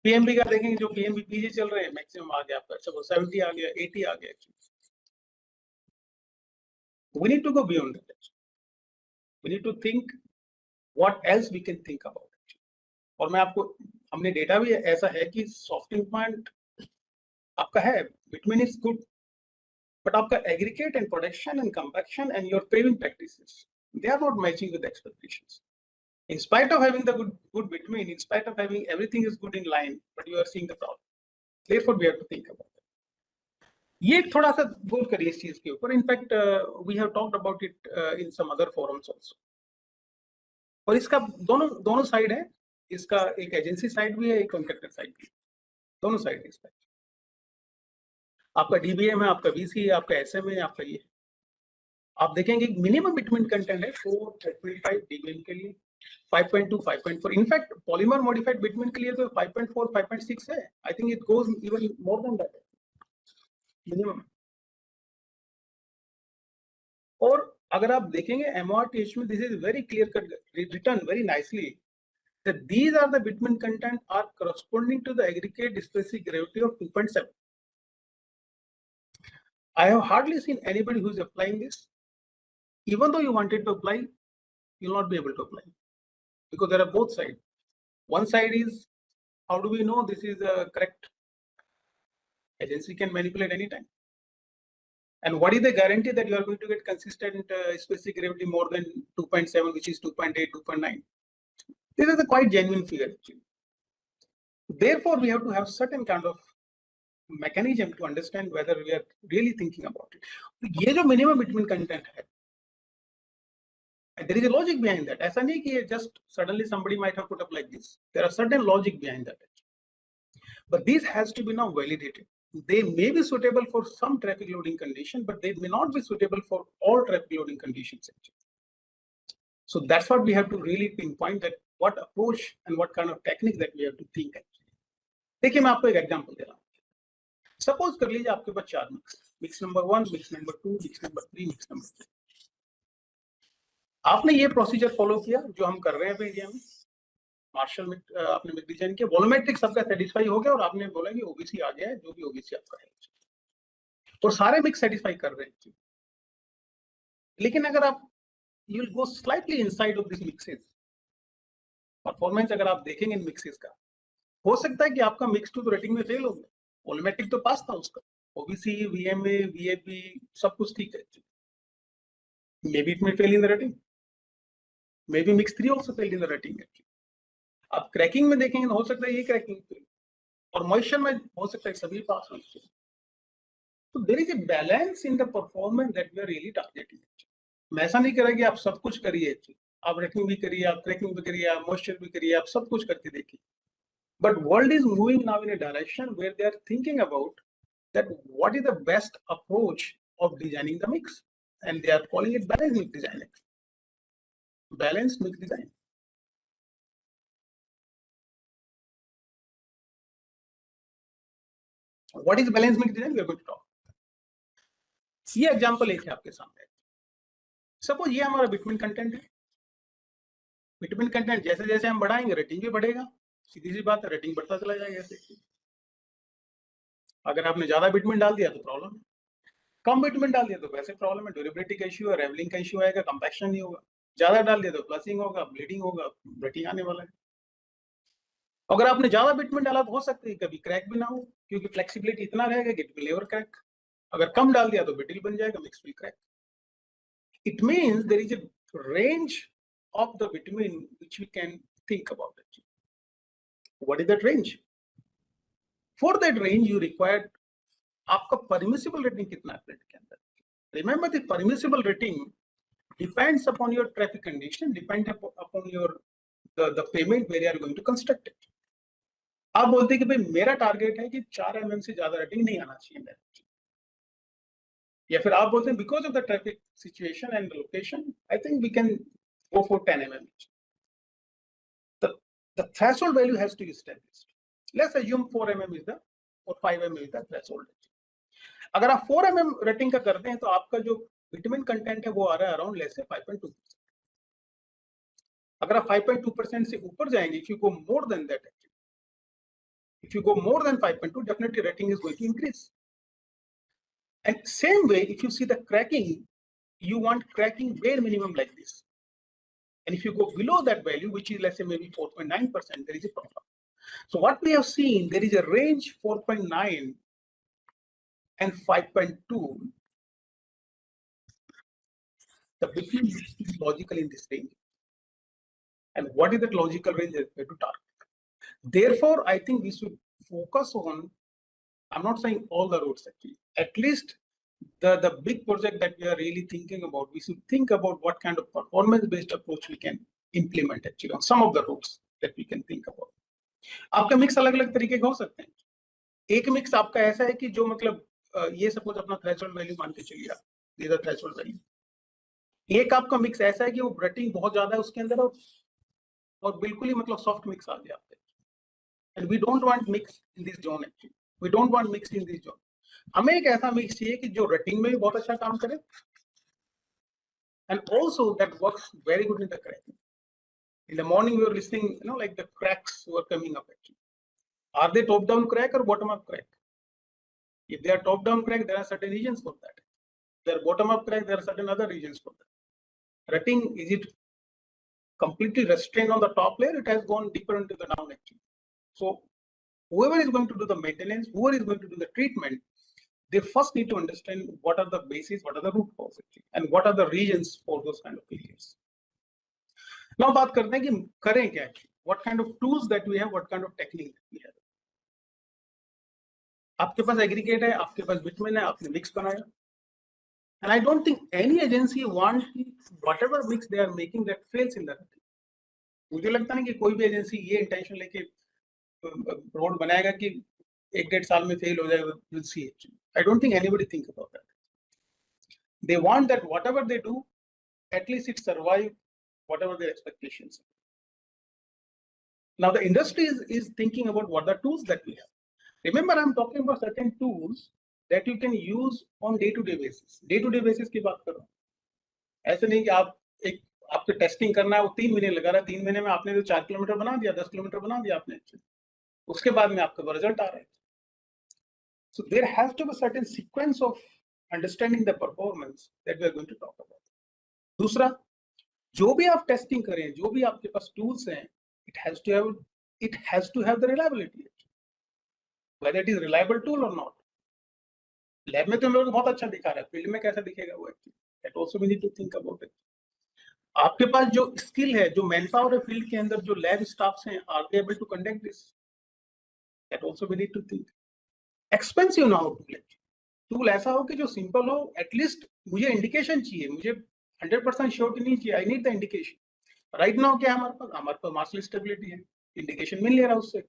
Speaker 1: पीएमबी का देखेंगे, जो पीएमबी पीजी चल रहे हैं मैक्सिमम आ गया आपका, चलो 70 आ गया, 80 आ गया। We need to go beyond that. We need to think what else we can think about it. और मैं आपको, हमने डेटा भी ऐसा है कि सॉफ्टिंग पॉइंट आपका है, बिटवीन इज गुड, बट आपका aggregate and production and compaction and your paving practices, they are not matching with expectations. In spite of having the good bitumen, in spite of having everything is good in line, but you are seeing the problem. Therefore, we have to think about it. ये थोड़ा सा गौर करिए इस चीज के ऊपर. In fact we have talked about it in some other forums also. और इसका दोनों साइड है. इसका एक एजेंसी साइड भी है, एक कॉन्ट्रैक्टर साइड भी है. दोनों साइड है इसका. आपका डीबीएम है, आपका वीसी है, आपका एसएम है, आपका ये. आप देखेंगे मिनिमम बिटवीन कंटेंट है 4.5 डीबीएम के लिए, 5.2, 5.4. इनफैक्ट पॉलीमर मॉडिफाइड बिटवीन के लिए तो 5.4, 5.6 है. I think it goes even more than that minimum. और अगर आप देखेंगे एमआरटीएच में, this is very clear cut written very nicely that these are the bitumen content are corresponding to the aggregate specific gravity of 2.7. I have hardly seen anybody who is applying this. Even though you wanted to apply, you will not be able to apply, because there are both sides. One side is, how do we know this is correct? Agency can manipulate anytime. And what is the guarantee that you are going to get consistent specific gravity more than 2.7, which is 2.8, 2.9? This is a quite genuine figure actually. Therefore, we have to have certain kind of mechanism to understand whether we are really thinking about it. ये जो minimum bitumen content है, there is a logic behind that. ऐसा नहीं कि just suddenly somebody might have put up like this. There are certain logic behind that. But this has to be now validated. They may be suitable for some traffic loading condition, but they may not be suitable for all traffic loading conditions actually. So that's what we have to really pinpoint, that what approach and what kind of technique that we have to think actually. देखिए मैं आपको एक example दे रहा हूँ. Suppose कर लीजिए आपके पास 4 mix number 1, mix number 2, mix number 3, mix number 4. आपने ये प्रोसीजर फॉलो किया जो हम कर रहे हैं इंडिया में. मार्शल में आपने मिक्स डिजाइन किया, वॉल्यूमेट्रिक सबका सेटिस्फाई हो गया और आपने बोला कि ओबीसी आ गया है, जो भी ओबीसी आपका है, और सारे मिक्स सेटिस्फाई कर रहे हैं. लेकिन अगर आप you will go slightly inside of this mixes, performance अगर आप देखेंगे इन मिक्सेस का, हो सकता है कि आपका मिक्स टू रेटिंग में फेल हो गया. वॉल्यूमेट्रिक तो पास था उसका, ओबीसी, वीएमए, वीएपी सब कुछ ठीक है. May be it may fail in the rating, may be mix 3 also fail in the rating. आप क्रैकिंग में देखेंगे तो हो सकता है ये क्रैकिंग फेल, और मॉइस्चर में हो सकता है सभी पास हो. तो there is a balance in the performance that we are really targeting. मैं ऐसा नहीं कह रहा कि आप सब कुछ करिए, आप रेटिंग भी करिए, आप क्रैकिंग भी करिए, आप मॉइस्चर भी करिए, आप सब कुछ करके देखिए. But world is moving now in a direction where they are thinking about that what is the best approach of designing the mix, and they are calling it balanced mix design. Balanced mix design. What is balanced mix design? We are going to talk. ये example एक है आपके सामने. Suppose ये हमारा between content है. Between content जैसे जैसे हम बढ़ाएंगे रेटिंग भी बढ़ेगा. सीधी सी बात है, रेटिंग बढ़ता चला जाएगा ऐसे. अगर आपने ज्यादा बिटवीन डाल दिया तो प्रॉब्लम है, कम बिटवीन डाल दिया तो वैसे प्रॉब्लम है. ड्यूरेबिलिटी का इश्यू है, रेवलिंग का इश्यू आएगा, कंपैक्शन नहीं होगा. ज्यादा डाल दिया तो फ्लशिंग होगा, ब्लीडिंग होगा, रेटिंग आने वाला है. अगर आपने ज्यादा बिटवीन डाला तो हो सकता है कभी क्रैक भी ना हो, क्योंकि फ्लेक्सिबिलिटी इतना रहेगा कि इट विल नेवर क्रैक. अगर कम डाल दिया तो ब्रिटल बन जाएगा, mix will crack. It means there is a range of the between which we can think about it. What is that range? For that range you required आपका permissible rating कितना है plate के अंदर. Remember the permissible rating depends upon your traffic condition, depends upon your the payment where you are going to construct it. आप बोलते हैं कि भाई मेरा टारगेट है कि 4 mm से ज्यादा रेटिंग नहीं आना चाहिए मेरा, या फिर आप बोलते हैं because of the traffic situation and location I think we can go for 10 mm. The threshold value has to be established. Let's assume 4 mm is the or 5 mm is the threshold. अगर आप 4 mm rating का करते हैं तो आपका जो vitamin content है वो आ रहा है अराउंड लेस से 5.2%. अगर आप 5.2% से ऊपर जाएंगे, if you go more than that, If you go more than 5.2, definitely rating is going to increase. And same way, if you see the cracking, you want cracking bare minimum like this. And if you go below that value, which is let's say maybe 4.9%, there is a problem. So what we have seen, there is a range 4.9 and 5.2. The between is logical in this range. And what is that logical range that we have to target? Therefore, I think we should focus on, I'm not saying all the roads actually, at least the big project that we are really thinking about, we should think about what kind of performance-based approach we can implement actually on some of the roads that we can think about. आपका mix अलग-अलग तरीके के हो सकते हैं. एक mix आपका ऐसा है कि जो मतलब ये सपोज अपना थ्रेशोल्ड वैल्यू मान के चलिए आप, ये द थ्रेशोल्ड वैल्यू. एक आपका मिक्स ऐसा है कि वो रटिंग बहुत ज्यादा है उसके अंदर और बिल्कुल ही मतलब सॉफ्ट मिक्स आ गया आपके. And we don't want mix in this zone actually. We don't want mix in this zone. हमें एक ऐसा मिक्स चाहिए कि जो रटिंग में भी बहुत अच्छा काम करे and also that works very good in the cracking. In the morning we were listening, like the cracks were coming up actually. Are they top down crack or bottom up crack? If they are top down crack, there are certain regions for that. If they are bottom up crack, there are certain other regions for that. Rutting, is it completely restrained on the top layer? It has gone deeper into the down actually. So whoever is going to do the maintenance, whoever is going to do the treatment, they first need to understand what are the bases, what are the root causes, and what are the regions for those kind of failures. Now बात करते हैं कि करें क्या actually? What kind of tools that we have, what kind of technique that we have. आपके पास aggregate है, आपके पास bitumen है, आपने mix बनाया. And I don't think any agency wants whatever mix they are making that fails in the Rutting. मुझे लगता नहीं कि कोई भी एजेंसी ये इंटेंशन लेके रोड बनाएगा कि 1-1.5 साल में फेल हो जाएगा. We'll see it. I don't think anybody think about that. They want that whatever they do, at least it survive whatever their expectations are. Now the industry is thinking about what the tools that we have. Remember, I'm talking about certain tools that you can use on day-to-day basis. Day-to-day basis की बात कर रहा हूँ. ऐसे नहीं कि आप एक आपको टेस्टिंग करना है, वो 3 महीने लगा रहा है, 3 महीने में आपने तो 4 किलोमीटर बना दिया, 10 किलोमीटर बना दिया आपने, उसके बाद में आपका रिजल्ट आ रहा है. So there has to be a certain sequence of understanding the performance that we are going to talk about. दूसरा, जो भी आप टेस्टिंग करें, जो भी आपके पास टूल्स हैं, it has to have the reliability. Whether it is reliable tool or not. Lab में तो हम लोग बहुत अच्छा दिखा रहा है, फील्ड में कैसा दिखेगा वो actually. That also we need to think about it. आपके पास जो स्किल है, जो मैन पावर है फील्ड के अंदर, जो लैब स्टाफ्स हैं, are they able to conduct this? That also we need to think. Expensive ना हो टूल ऐसा हो कि जो सिंपल हो. एटलीस्ट मुझे इंडिकेशन चाहिए, मुझे 100% श्योरिटी नहीं चाहिए. I need the indication. Right now क्या हमारे पास मार्शल स्टेबिलिटी है, इंडिकेशन मिल नहीं रहा उससे.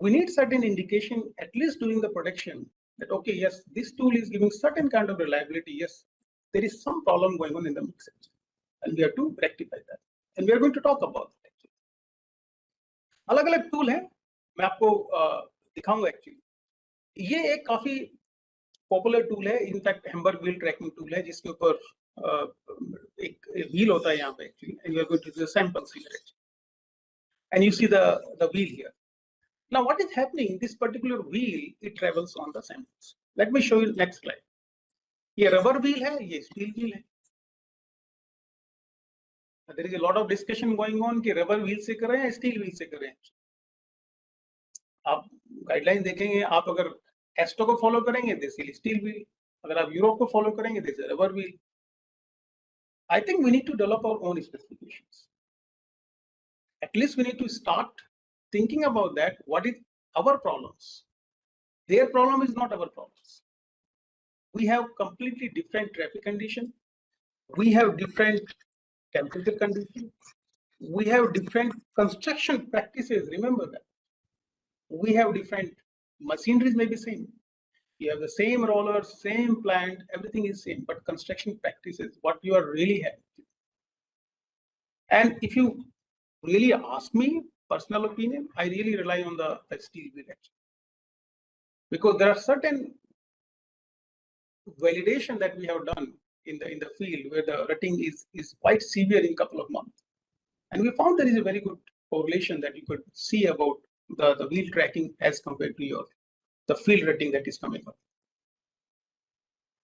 Speaker 1: We need certain indication at least during the production that okay, yes, this tool is giving certain kind of reliability. Yes, there is some problem going on in the mix and we have to rectify that, and we are going to talk about it. अलग-अलग tool है, मैं आपको दिखाऊंगा actually. ये एक काफी popular tool है, in fact Hamburg wheel tracking tool है, जिसके ऊपर एक व्हील होता है यहाँ पे actually, and we are going to do the samples here, and you see the wheel here. Now what is happening, this particular wheel, it travels on the samples. Let me show you next slide. ये rubber wheel है, ये steel wheel है. There is a lot of discussion going on कि rubber wheel से करें या steel wheel से करें. आप गाइडलाइन देखेंगे, आप अगर एस्टो को फॉलो करेंगे, दिस इज स्टील व्हील. अगर आप यूरोप को फॉलो करेंगे, this is rubber wheel. I think we need to develop our own specifications. At least we need to start thinking about that. What is our problems? Their problem is not our problems. We have completely different traffic condition. We have different temperature condition. We have different construction practices. Remember that. We have different machineries may be same. You have the same rollers, same plant, everything is same, but construction practices, what you are really having. And if you really ask me, personal opinion, I really rely on the steel wheel actually. Because there are certain validation that we have done in the field where the rutting is quite severe in a couple of months. And we found there is a very good correlation that you could see about the wheel tracking as compared to the field rating that is coming up.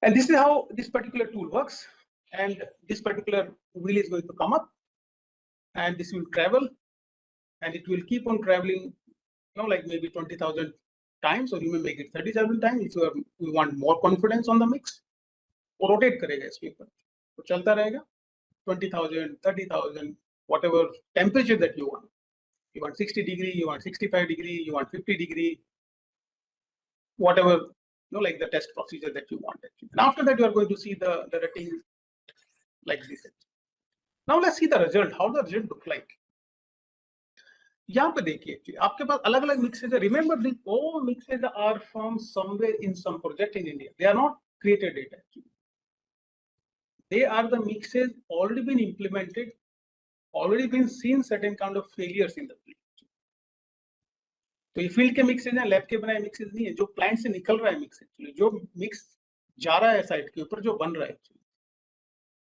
Speaker 1: And this is how this particular tool works. And this particular wheel is going to come up, and this will travel, and it will keep on traveling, like maybe 20,000 times, or you may make it 30,000 times if you want more confidence on the mix. वो rotate करेगा इसके ऊपर, तो चलता रहेगा 20,000, 30,000, whatever temperature that you want. You want 60 degree, you want 65 degree, you want 50 degree, whatever, like the test procedure that you want. And after that, you are going to see the rating like this. Now let's see the result. How the result look like? यहाँ पे देखिए, आपके पास अलग-अलग mixes है. Remember, these all mixes are from somewhere in some project in India. They are not created data. They are the mixes already been implemented, already been seen certain kind of failures in the field. तो ये field के mixes हैं, lab के बनाए mixes नहीं है. जो plant से निकल रहा है मिक्स, एक्चुअली जो मिक्स जा रहा है साइट के ऊपर, जो बन रहा है, एक्चुअली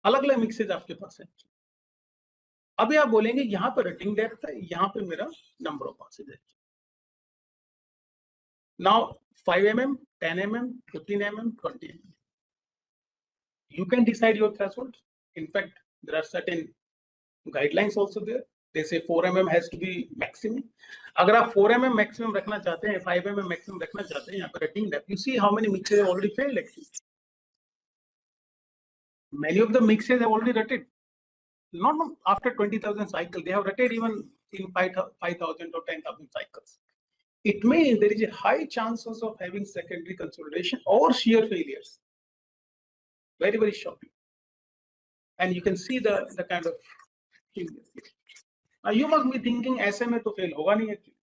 Speaker 1: अलग-अलग मिक्सेज आपके पास है. अभी आप बोलेंगे यहाँ पर रटिंग डेप्थ है, यहाँ पे मेरा नंबर ऑफ पासेज है. Now 5 mm, 10 mm, 15 mm, 20 mm. You can decide your threshold. In fact, there are certain guidelines also there. They say 4 mm has to be maximum. अगर आप 4 mm maximum रखना चाहते हैं, 5 mm maximum रखना चाहते हैं, यहाँ पर rutting depth, you see how many mixes have already failed actually. Many of the mixes have already rutted. Not after 20,000 cycles, they have rutted even in 5,000 or 10,000 cycles. It means there is a high chances of having secondary consolidation or shear failures. Very, very shocking. And you can see the kind of thing. Now you must be thinking SMA to fail hoga nahi actually.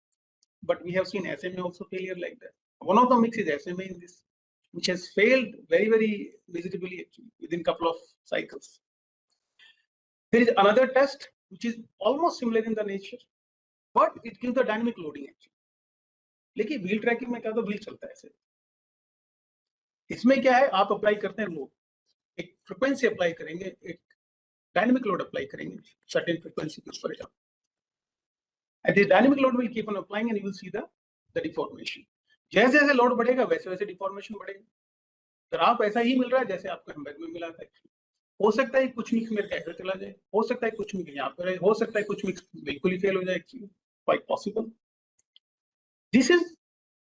Speaker 1: But we have seen SMA also failure like that. One of the mix is SMA in this, which has failed very, very miserably actually within a couple of cycles. There is another test which is almost similar in the nature, but it gives the dynamic loading actually. लेकिन wheel tracking में क्या तो wheel चलता है ऐसे. इसमें क्या है, आप अप्लाई करते हैं लोड, एक फ्रीक्वेंसी अप्लाई करेंगे, एक डायनेमिक लोड अप्लाई करेंगे सर्टेन फ्रीक्वेंसी के ऊपर. And this dynamic load will keep on applying, and you will see the deformation. जैसे जैसे लोड बढ़ेगा वैसे वैसे डिफॉर्मेशन बढ़ेगा. ग्राफ ऐसा ही मिल रहा है जैसे आपको एम्बेड में मिला था. हो सकता है कुछ मिक्स मेरे कैसे चला जाए, हो सकता है कुछ मिक्स यहाँ पर रहे, हो सकता है कुछ मिक्स बिल्कुल ही फेल हो जाए. Actually quite possible. This is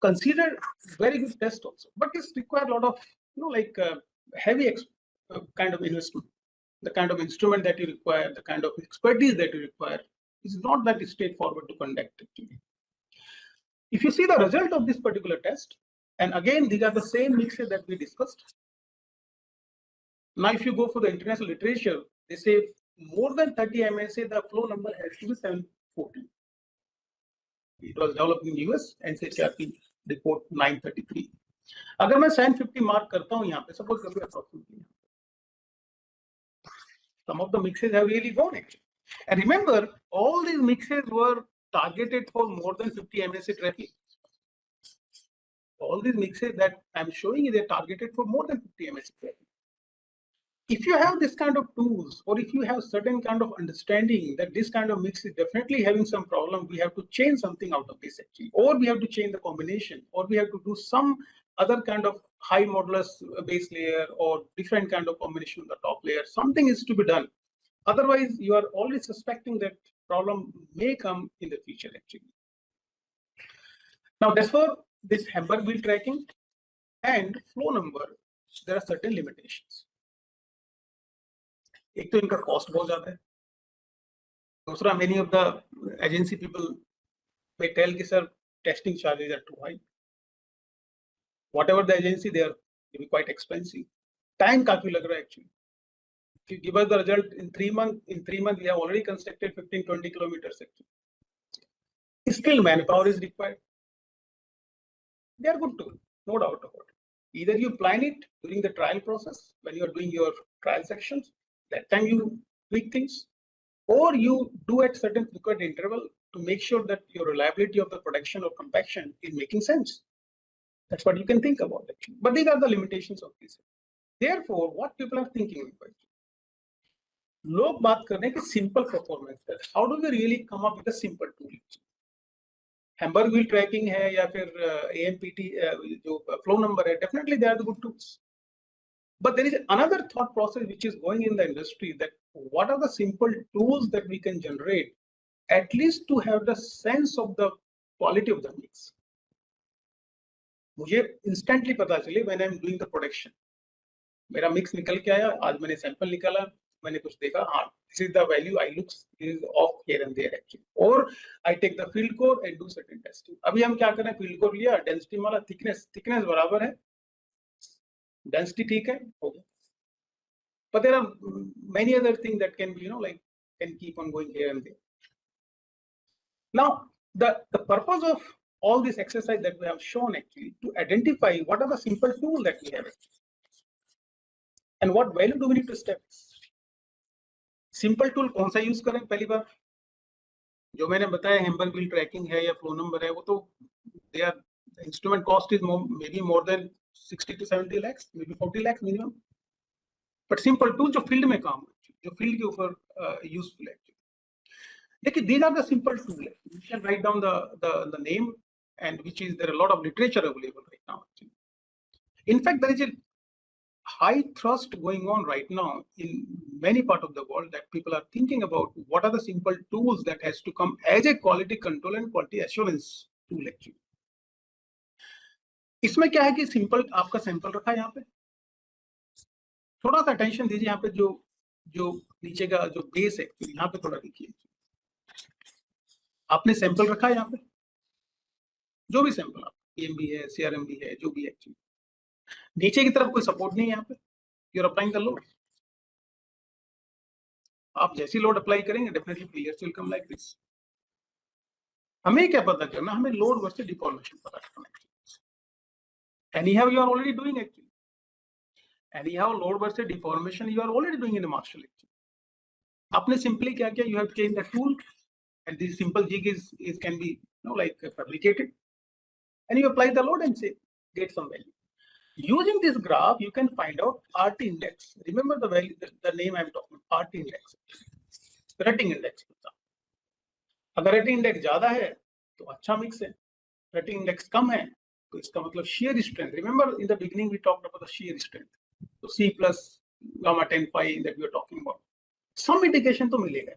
Speaker 1: considered very good test also, but it's required a lot of heavy kind of investment. The kind of instrument that you require, the kind of expertise that you require is not that straightforward to conduct actually. If you see the result of this particular test, and again these are the same mixes that we discussed. Now if you go for the international literature, they say more than 30 MSA, the flow number has to be 740. It was developed in US and NCRP report 933. अगर मैं 750 mark करता हूँ यहाँ पे, suppose कभी approximately, some of the mixes have really gone actually. And remember, all these mixes were targeted for more than 50 MSA traffic. All these mixes that I'm showing you, they're targeted for more than 50 MSA traffic. If you have this kind of tools, or if you have certain kind of understanding that this kind of mix is definitely having some problem, we have to change something out of this actually, or we have to change the combination, or we have to do some other kind of high modulus base layer or different kind of combination on the top layer. Something is to be done. Otherwise, you are always suspecting that problem may come in the future actually. Now, that's for this Hamburg wheel tracking and flow number. There are certain limitations. एक तो इनका cost बहुत ज्यादा है. दूसरा, many of the agency people may tell कि sir testing charges are too high. Whatever the agency, they are quite expensive. Time काफी लग रहा है actually. If you give us the result in 3 months, we have already constructed 15-20 kilometers actually. Still manpower is required. They are good tools, no doubt about it. Either you plan it during the trial process when you are doing your trial sections, that time you tweak things, or you do at certain frequent interval to make sure that your reliability of the production or compaction is making sense. That's what you can think about actually. But these are the limitations of this. Therefore, what people are thinking about, लोग बात कर रहे हैं कि simple performance test. How do we really come up with a simple tool? Hamburg wheel tracking है या फिर AMPT जो फ्लो नंबर है, definitely they are the good tools. But there is another thought process which is going in the industry, that what are the simple tools that we can generate at least to have the sense of the quality of the mix. मुझे instantly पता चले when I am doing the production, मेरा mix निकल के आया, आज मैंने sample निकाला, मैंने कुछ देखा, हाँ, this is the value I look is off here and there actually, or I take the field core and do certain testing. अभी हम क्या कर रहे हैं, field core लिया, density वाला thickness बराबर है, density ठीक है, हो गया. But there are many other things that can be, like can keep on going here and there. Now, the purpose of all this exercise that we have shown actually to identify what are the simple tools that we have and what value do we need to establish. Simple tool कौन सा use करें? पहली बार जो मैंने बताया Hamburg wheel tracking है या flow number है, वो तो they are, the instrument cost is maybe more than 60 to 70 lakhs, maybe 40 lakhs minimum. But simple tool जो फील्ड में काम है, जो फील्ड के ऊपर यूजफुल है. देखिए, these are the simple tools. You can write down the name, and which is, there are a lot of literature available right now. In fact, there is a high thrust going on right now in many parts of the world that people are thinking about what are the simple tools that has to come as a quality control and quality assurance tool actually. इसमें क्या है कि simple आपका sample रखा है यहाँ पे, थोड़ा सा अटेंशन दीजिए यहाँ पे, जो नीचे का जो बेस है यहाँ पे थोड़ा देखिए, आपने सैंपल रखा है यहाँ पे, जो भी सैंपल आप PMB है, CRMB है, जो भी एक्चुअली, नीचे की तरफ कोई सपोर्ट नहीं है यहाँ पे, you are applying the load. आप जैसी लोड अप्लाई करेंगे definitely failures will come like this. हमें क्या पता करना, हमें लोड वर्सेस डिफॉर्मेशन पता करना है. Anyhow you are already doing actually. Anyhow load versus deformation you are already doing in a Marshall actually. आपने simply क्या किया, you have changed the tool and this simple jig is can be like fabricated, and you apply the load and say get some value. Using this graph you can find out RT index. Remember the value, the name I am talking about, RT index, Rutting index. अगर Rutting index ज्यादा है तो अच्छा mix है, Rutting index कम है तो इसका मतलब shear strength. Remember in the beginning we talked about the shear strength, so C plus gamma 10 phi that we are talking about. Some indication to milega.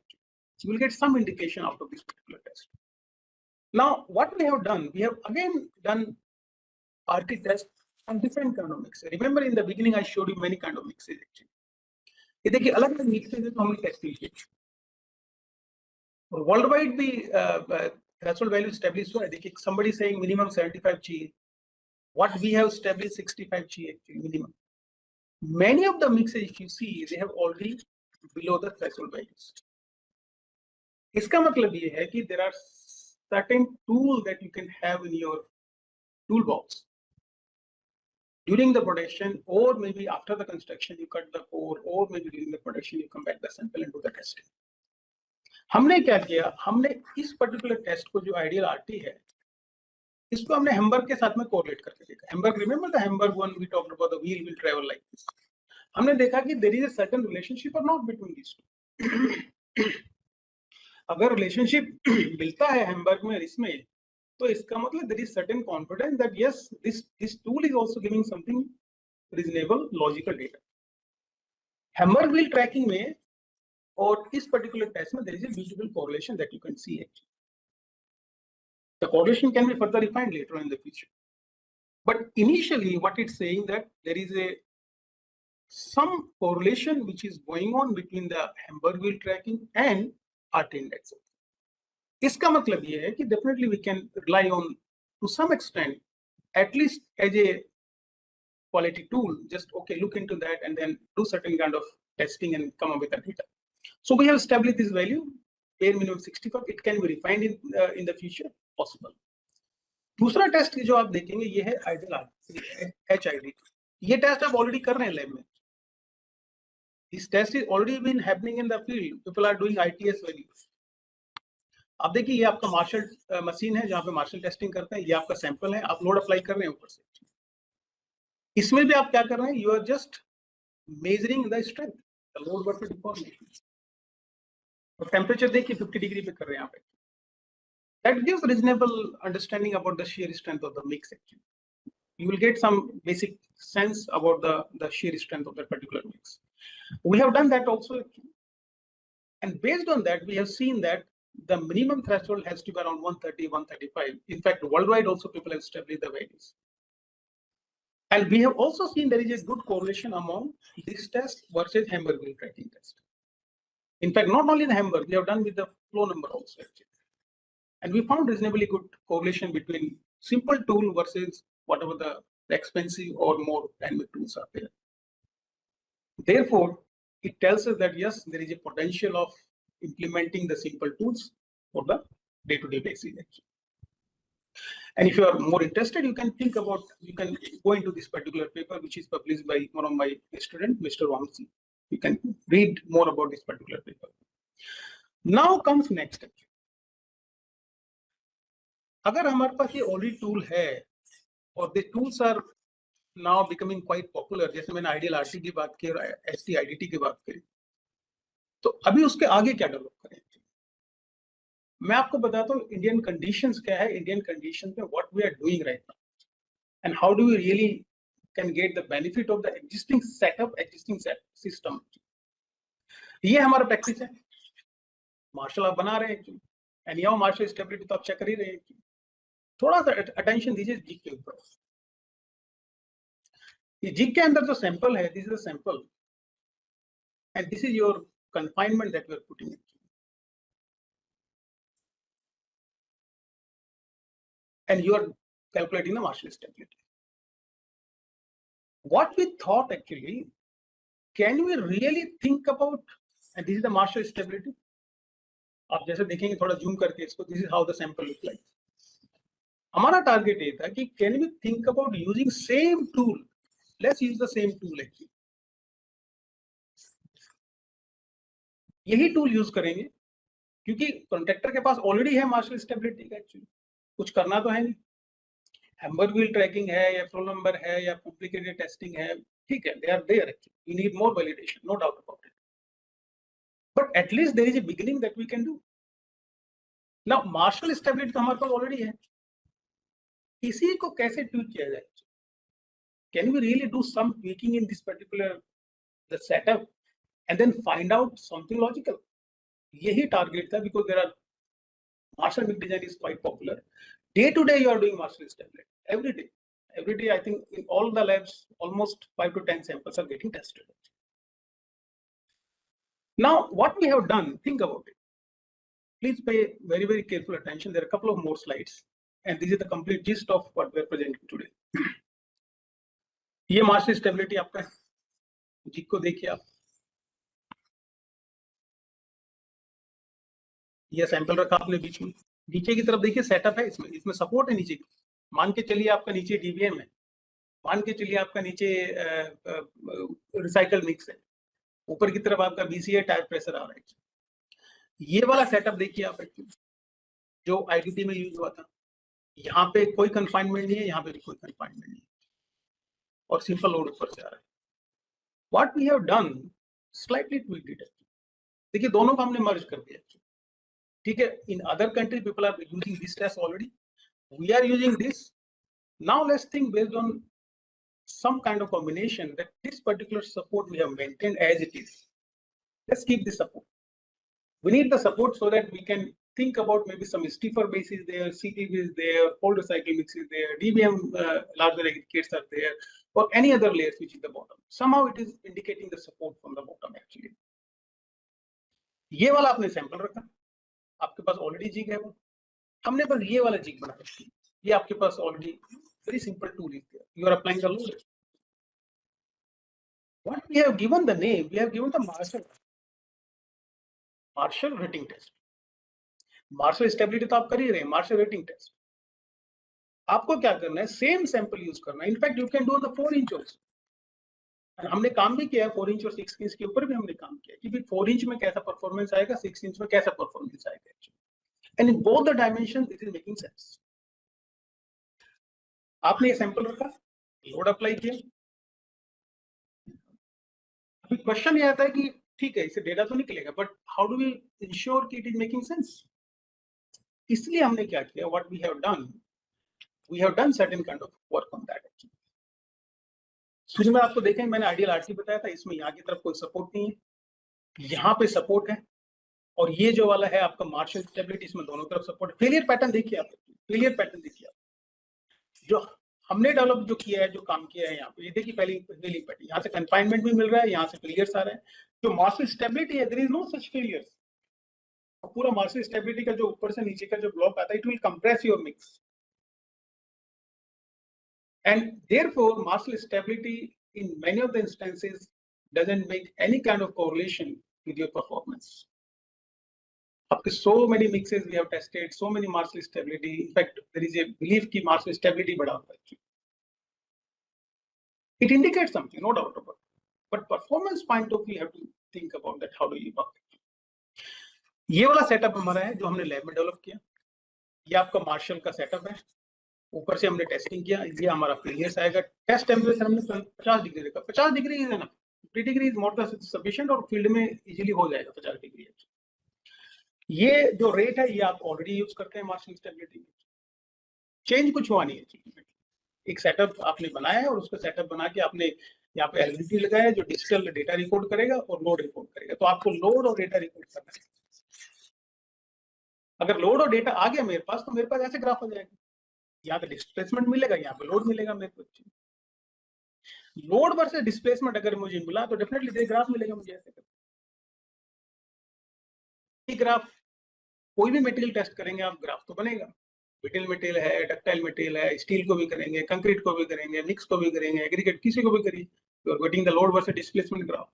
Speaker 1: You will get some indication out of this particular test. Now what we have done, we have again done RT test on different kind of mixes. Remember in the beginning I showed you many kind of mixes actually. ये देखिए अलग अलग mixes है तो हमने test किए. और world wide भी थ्रेशोल्ड वैल्यू एस्टैब्लिश हुआ है. देखिए somebody saying minimum 75 चाहिए, what we have established 65 चाहिए actually minimum. Many of the mixes if you see they have already below the threshold values. इसका मतलब ये है कि there are certain tools that you can have in your toolbox during the production, or maybe after the construction you cut the core, or maybe during the production you come back the sample and do the testing. हमने क्या किया, हमने इस particular test को जो ideal RT है इसको हमने हैम्बर्ग के साथ में कोरिलेट करके देखा. Hamburg, remember the Hamburg one we talked about, the wheel will travel like this. हमने देखा कि there is a certain relationship और नॉट बिटवीन दीस टू. अगर रिलेशनशिप मिलता है हैम्बर्ग में इसमें, तो इसका मतलब there is certain confidence that yes this tool is also giving something reasonable logical data. Hamburg wheel tracking में और इस पर्टिकुलर टेस्ट में there is a beautiful correlation that you can see actually. The correlation can be further refined later on in the future, but initially what it's saying that there is some correlation which is going on between the Hamburg wheel tracking and RT index. इसका मतलब ये है कि definitely we can rely on to some extent, at least as a quality tool, just okay, look into that and then do certain kind of testing and come up with that data. So we have established this value, bare minimum 65. It can be refined in the future, possible. दूसरा test जो आप देखेंगे ये है ideal HID. ये test आप already कर रहे हैं लैब में. This test is already been happening in the field. People are doing ITS values. आप देखिए ये आपका मार्शल मशीन है जहाँ पे मार्शल टेस्टिंग करते हैं. ये आपका सैंपल है, आप लोड अप्लाई कर रहे हैं ऊपर से. इसमें भी आप क्या कर रहे हैं, you are just measuring the strength, the load versus deformation. और टेम्परेचर देखिए 50 डिग्री पे कर रहे हैं यहाँ पे. That gives reasonable understanding about the shear strength of the mix actually. You will get some basic sense about the shear strength of that particular mix. We have done that also actually. And based on that, we have seen that the minimum threshold has to be around 130, 135. In fact, worldwide also people have established the values. And we have also seen there is a good correlation among this test versus Hamburg wheel tracking test. In fact, not only the Hamburg, we have done with the flow number also actually. And we found reasonably good correlation between simple tool versus whatever the expensive or more dynamic tools are there. Therefore, it tells us that yes, there is a potential of implementing the simple tools for the day-to-day basis actually. And if you are more interested, you can think about, you can go into this particular paper, which is published by one of my students, Mr. Wangsi. You can read more about this particular paper. Now comes next. अगर हमारे पास ये already tool है और the tools are now becoming quite popular, जैसे मैंने ideal RT की बात की और एसटी आईडीटी की बात करी, तो अभी उसके आगे क्या डेवलप करें? मैं आपको बताता हूँ इंडियन कंडीशंस क्या है, इंडियन कंडीशंस में what we are doing right now and how do we really can get the benefit of the existing setup, existing system. ये हमारा प्रैक्टिस है. मार्शल आप बना रहे हैं एंड यहाँ मार्शल स्टेबिलिटी तो आप चेक कर ही रहे हैं. थोड़ा सा अटेंशन दीजिए जिग के ऊपर. ये जिग के अंदर जो सैंपल है, this is a sample and this is your confinement that we are putting in. And you are calculating the Marshall stability. What we thought actually, can we really think about, and this is the Marshall stability. आप जैसे देखेंगे थोड़ा zoom करके इसको, this is how the sample look like. हमारा target ये था कि can we think about using same tool? Let's use the same tool actually. यही टूल यूज करेंगे क्योंकि कॉन्ट्रैक्टर के पास ऑलरेडी है मार्शल स्टेबिलिटी का एक्चुअली, कुछ करना तो है नहीं. हैम्बर्ग व्हील ट्रैकिंग है या फ्लो नंबर है या कॉम्प्लिकेटेड टेस्टिंग है, ठीक है, they are there actually. We need more validation, no doubt about it, but at least there is a beginning that we can do. Now Marshall stability तो हमारे पास already है, इसी को कैसे ट्वीक किया जाए? Can we really do some tweaking in this particular the setup and then find out something logical? यही target था, because there are Marshall mix design is quite popular. Day to day you are doing Marshall stability every day. I think in all the labs almost 5 to 10 samples are getting tested. Now what we have done, think about it, please pay very very careful attention. There are a couple of more slides and this is the complete gist of what we are presenting today. ये Marshall stability आपका है, zig को देखिए आप. ये sample रखा आपने बीच में, नीचे की तरफ देखिए सेटअप है, इसमें सपोर्ट है नीचे. मान के चलिए आपका नीचे डीबीएम है, मान के चलिए आपका नीचे रिसाइकल मिक्स है, ऊपर की तरफ आपका बीसीए टायर प्रेशर आ रहा है. ये वाला सेटअप देखिए आप जो आईडीटी में यूज हुआ था. यहाँ पे कोई कन्फाइनमेंट नहीं है, यहाँ पे भी कोई कन्फाइनमेंट नहीं है और सिंपल लोड ऊपर से आ रहा है. What we have done, slightly tweaked it. देखिए दोनों को हमने मर्ज कर दिया, ठीक है. In other country people are using this test already, we are using this. Now let's think based on some kind of combination that this particular support we have maintained as it is. Let's keep the support. We need the support so that we can think about maybe some stiffer bases there, CTB is there, cold recycle mix is there, DBM larger aggregates are there, or any other layers which is the bottom. Somehow it is indicating the support from the bottom actually. ये वाला आपने sample रखा, आपके पास already zig है, वो हमने बस ये वाला जिग बना रखी. ये आपके पास already very simple tool is there. You are applying the load. What we have given the name, we have given the Marshall rating test. Marshall stability तो आप कर ही रहे हैं, Marshall rating test. आपको क्या करना है, सेम सैंपल यूज करना है. In fact you can do the 4 inch also. हमने काम भी किया है 4 इंच और 6 इंच के ऊपर भी हमने काम किया कि भाई 4 इंच में कैसा परफॉर्मेंस आएगा, 6 इंच में कैसा परफॉर्मेंस आएगा. And in both the dimensions it is making sense. आपने ये सैंपल रखा, लोड अप्लाई किया. अभी क्वेश्चन ये आता है कि ठीक है इससे डेटा तो निकलेगा, but how do we ensure कि इट इज मेकिंग सेंस? इसलिए हमने क्या किया, what we have done certain kind of work on that actually. शुरू में आपको देखें मैंने आइडियल आरसी बताया था, इसमें यहाँ की तरफ कोई सपोर्ट नहीं है, यहाँ पे सपोर्ट है, और ये जो वाला है आपका मार्शल स्टेबिलिटी, इसमें दोनों तरफ सपोर्ट है। फेलियर पैटर्न देखिए आप, फेलियर पैटर्न देखिए आप, जो हमने डेवलप जो किया है, जो काम किया है यहाँ पे, ये देखिए पहले फेलियर पैटर्न, यहाँ से कंफाइनमेंट भी मिल रहा है, यहाँ से फेलियर्स आ रहे हैं। जो मार्शल स्टेबिलिटी है, there is no such failures. पूरा मार्शल स्टेबिलिटी का जो ऊपर से नीचे का जो ब्लॉक आता है, it will compress your mix, and therefore Marshall stability in many of the instances doesn't make any kind of correlation with your performance. After so many mixes we have tested, so many Marshall stability, in fact there is a belief that Marshall stability बढ़ा हुआ है, it indicates something, no doubt about it, but performance point of view you have to think about that, how do you work it. ये वाला setup हमारा है जो हमने lab में डेवलप किया, ये आपका मार्शल का सेटअप है, ऊपर से हमने टेस्टिंग किया, ये हमारा फेलियर्स आएगा। टेस्ट टेम्परेचर हमने 50 डिग्री रखा, 50 डिग्री है ना, 50 degree is more than sufficient, और फील्ड में इजीली हो जाएगा 50 डिग्री। ये जो रेट है ये आप ऑलरेडी यूज करते हैं मार्शल स्टेबिलिटी में, चेंज कुछ हुआ नहीं है। एक सेटअप आपने बनाया है और उसका सेटअप बना के आपने यहाँ पे एलईडी लगाया जो डिजिटल डेटा रिकॉर्ड करेगा और लोड रिकॉर्ड करेगा, तो आपको लोड और डेटा रिकॉर्ड करना है। अगर लोड और डेटा आ गया मेरे पास, तो मेरे पास ऐसे ग्राफ आ जाएगा, यहाँ पे डिस्प्लेसमेंट मिलेगा, यहाँ पे लोड मिलेगा मेरे को। लोड वर्सेस डिस्प्लेसमेंट अगर मुझे मिला तो डेफिनेटली ग्राफ मिलेगा मुझे ऐसे करके। ग्राफ कोई भी मटेरियल टेस्ट करेंगे आप, ग्राफ तो बनेगा। ब्रिटल मटेरियल है, डक्टाइल मटेरियल है, स्टील को भी करेंगे, कंक्रीट को भी करेंगे, मिक्स को भी करेंगे, एग्रीगेट किसी को भी करिए, you are getting the load versus displacement graph.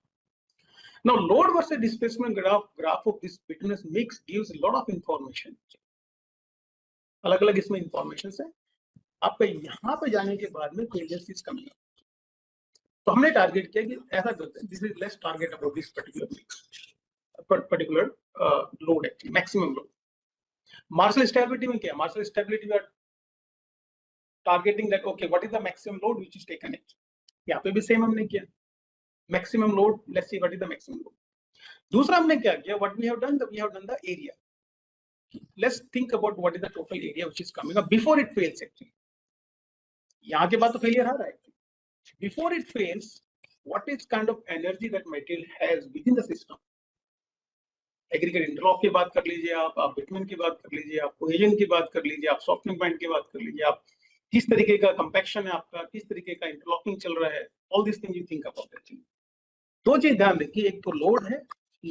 Speaker 1: Now load versus displacement graph of this bituminous mix gives a lot of information. अलग अलग इसमें इंफॉर्मेशन है, आपका यहाँ पे जाने के बाद में फेलियर्स इज कमिंग। तो हमने टारगेट किया कि ऐसा करते हैं, this is less target about this particular mix, particular load actually maximum load. Marshall stability में क्या, मार्शल स्टेबिलिटी में targeting that okay what is the maximum load which is taken it. यहाँ पे भी सेम हमने किया, maximum load, let's see what is the maximum load. दूसरा हमने क्या किया, what we have done the area. Let's think about what is the total area which is coming up before it fails actually. यहाँ के बाद तो failure आ रहा है। Before it fails, what is kind of energy that material has within the system? Aggregate interlock की बात कर लीजिए आप बिटुमेन की बात कर लीजिए, आप कोहेजन की बात कर लीजिए, आप सॉफ्टनिंग पॉइंट की बात कर लीजिए, आप किस तरीके का कंपैक्शन है आपका, किस तरीके का इंटरलॉकिंग चल रहा है, all this thing you think about actually. दो चीज ध्यान रखिए, एक तो लोड है,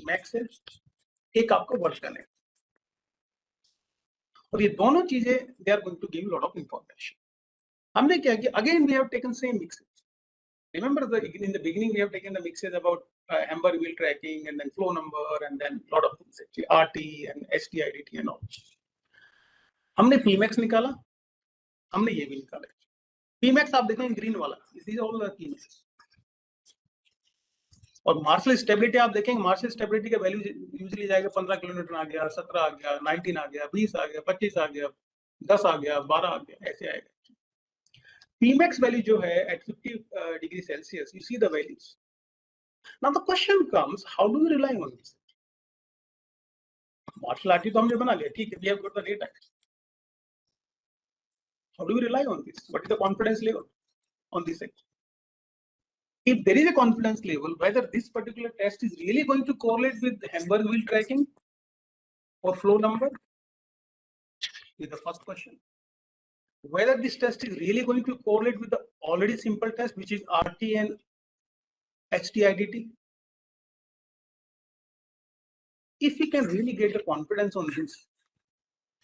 Speaker 1: मैक्स है, एक आपका वर्क है, और ये दोनों चीजें they are going to give lot of information. हमने क्या किया, again we have taken same mixes. Remember in the beginning we have taken the mixes about amber wheel tracking and then flow number and then lot of things actually, RT and STIDT and all. हमने Pmax निकाला, हमने ये भी निकाला। Pmax आप देखें green वाला, this is all the Pmax। और मार्शल स्टेबिलिटी आप देखेंगे, मार्शल स्टेबिलिटी का वैल्यू यूजुअली जाएगा 15 किलोमीटर आ गया, 17 आ गया, 19 आ गया, 20 आ गया, 25 आ गया, 10 आ गया, 12 आ गया, ऐसे आएगा। Pmax value जो है at 50 degree Celsius, you see the values. Now the question comes, how do we rely on this? Martial RT तो हमने बना लिया, ठीक है, we have got the data. How do we rely on this? What is the confidence level on this? If there is a confidence level, whether this particular test is really going to correlate with Hamburg wheel tracking or flow number is the first question. Whether this test is really going to correlate with the already simple test, which is RT and HTIDT. If we can really get the confidence on this,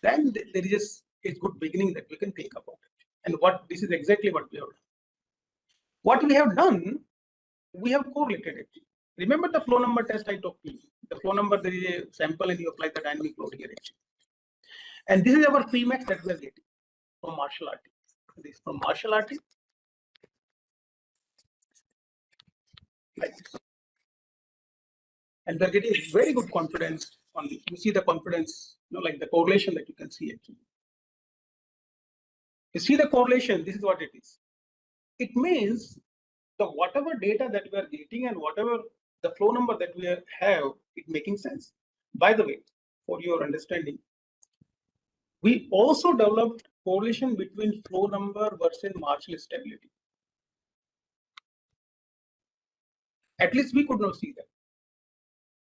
Speaker 1: then there is a good beginning that we can think about it. And what this is exactly what we have done. What we have done, we have correlated it. Remember the flow number test I talked to you. The flow number, there is a sample and you apply the dynamic load here actually. And this is our Pmax that we are getting from martial RT. This from martial RT. Like this. And they're getting very good confidence on this. You see the confidence, like the correlation that you can see actually. You see the correlation, this is what it is. It means the whatever data that we are getting and whatever the flow number that we have, it making sense. By the way, for your understanding, We also developed correlation between flow number versus marshal stability. At least we could not see that.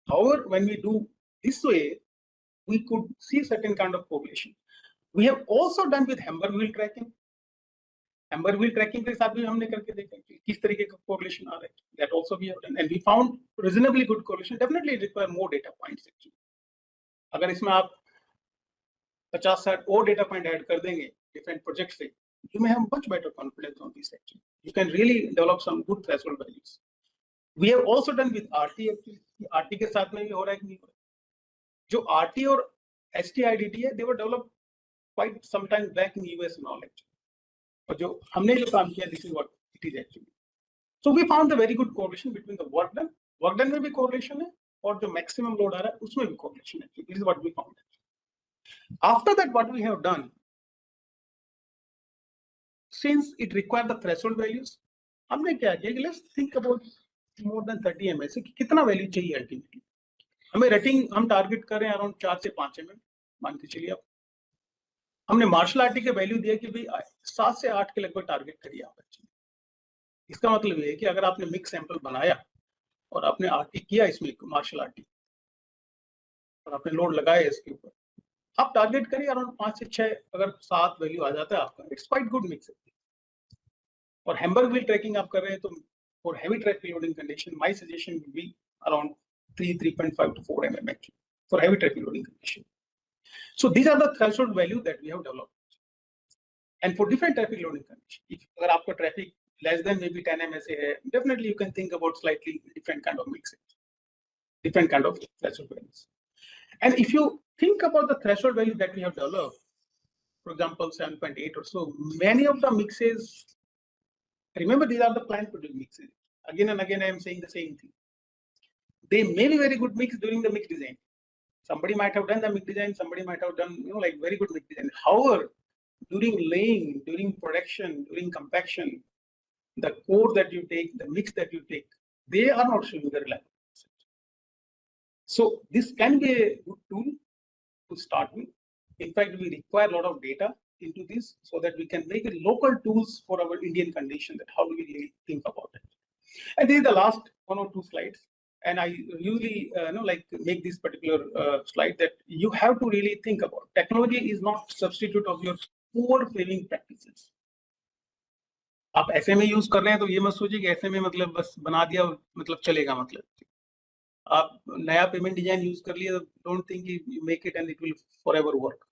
Speaker 1: However, when we do this way, we could see certain kind of correlation. We have also done with hamburg wheel tracking. Hamburg wheel tracking के साथ भी हमने करके देखा कि किस तरीके का correlation आ रहा है. That also we have done, and we found reasonably good correlation. Definitely require more data points actually. अगर इसमें आप 50-60 और data point add कर देंगे different projects से, you may have much better confidence on this actually. You can really develop some good threshold values. We have also done with RT actually. RT के साथ में भी हो रहा है कि नहीं हो रहा है. जो RT और STIDT है, they were developed quite some time back in US and all actually. और जो हमने जो काम किया, this is what it is actually. So we found a very good correlation between the work done में भी correlation है और जो maximum load आ रहा है उसमें भी correlation है. This is what we found. After that, what we have done, since it required the threshold values, हमने क्या किया? Let's think about more than 30 ml से कितना value चाहिए ultimately. हमें rating हम target कर रहे हैं around 4 से 5 ml. मान के चलिए आप. हमने मार्शल आर्ट के वैल्यू दिया कि भाई 7 से 8 के लगभग टारगेट करिए आप. इसका मतलब ये है कि अगर आपने मिक्स सैंपल बनाया और आपने आरटी किया इसमें मार्शल आर्टी और आपने लोड लगाया इसके ऊपर, आप टारगेट करिए अराउंड 5 से 6. अगर 7 वैल्यू आ जाता है आपका, इट्स क्वाइट गुड मिक्स. और हैम्बर्ग व्हील ट्रैकिंग आप कर रहे हैं तो for heavy track loading condition my suggestion would be around 3.5 to 4 mm for heavy traffic loading condition. So these are the threshold values that we have developed. And for different traffic loading condition, if अगर आपका traffic less than maybe 10 mm hai, definitely you can think about slightly different kind of mixing, different kind of threshold values. And if you think about the threshold value that we have developed, for example 7.8 or so, many of the mixes, remember these are the plant produced mixes. Again and again I am saying the same thing. They may be very good mix during the mix design. Somebody might have done the mix design, somebody might have done like very good mix design. However, during laying, during production, during compaction, the core that you take, the mix that you take, they are not showing the reliable. So this can be a good tool to start with. In fact, we require a lot of data into this so that we can make local tools for our Indian condition. That how do we really think about it? And this is the last 1 or 2 slides. And I usually like make this particular slide that you have to really think about. Technology is not substitute of your core paving practices. आप ऐसे में use कर रहे हैं तो ये मत सोचिए कि ऐसे में मतलब बस बना दिया मतलब चलेगा. मतलब आप नया पेमेंट डिजाइन यूज कर लिया, don't think you make it and it will forever work.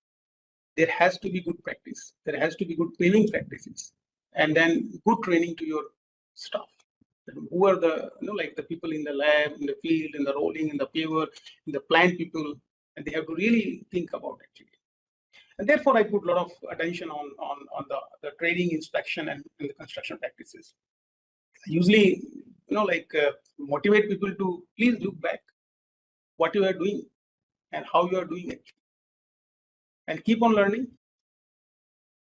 Speaker 1: There has to be good practice, there has to be good paving practices, and then good training to your staff. Who are the like the people in the lab, in the field, in the rolling, in the paver, in the plant people, and they have to really think about it. And therefore, I put a lot of attention on the training, inspection, and the construction practices. I usually like motivate people to please look back what you are doing and how you are doing it, and keep on learning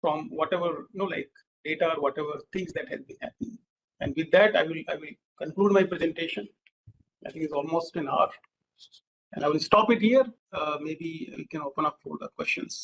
Speaker 1: from whatever like data or whatever things that has been happening. And with that, I will conclude my presentation. I think it's almost an hour, and I will stop it here. Maybe we can open up for the questions.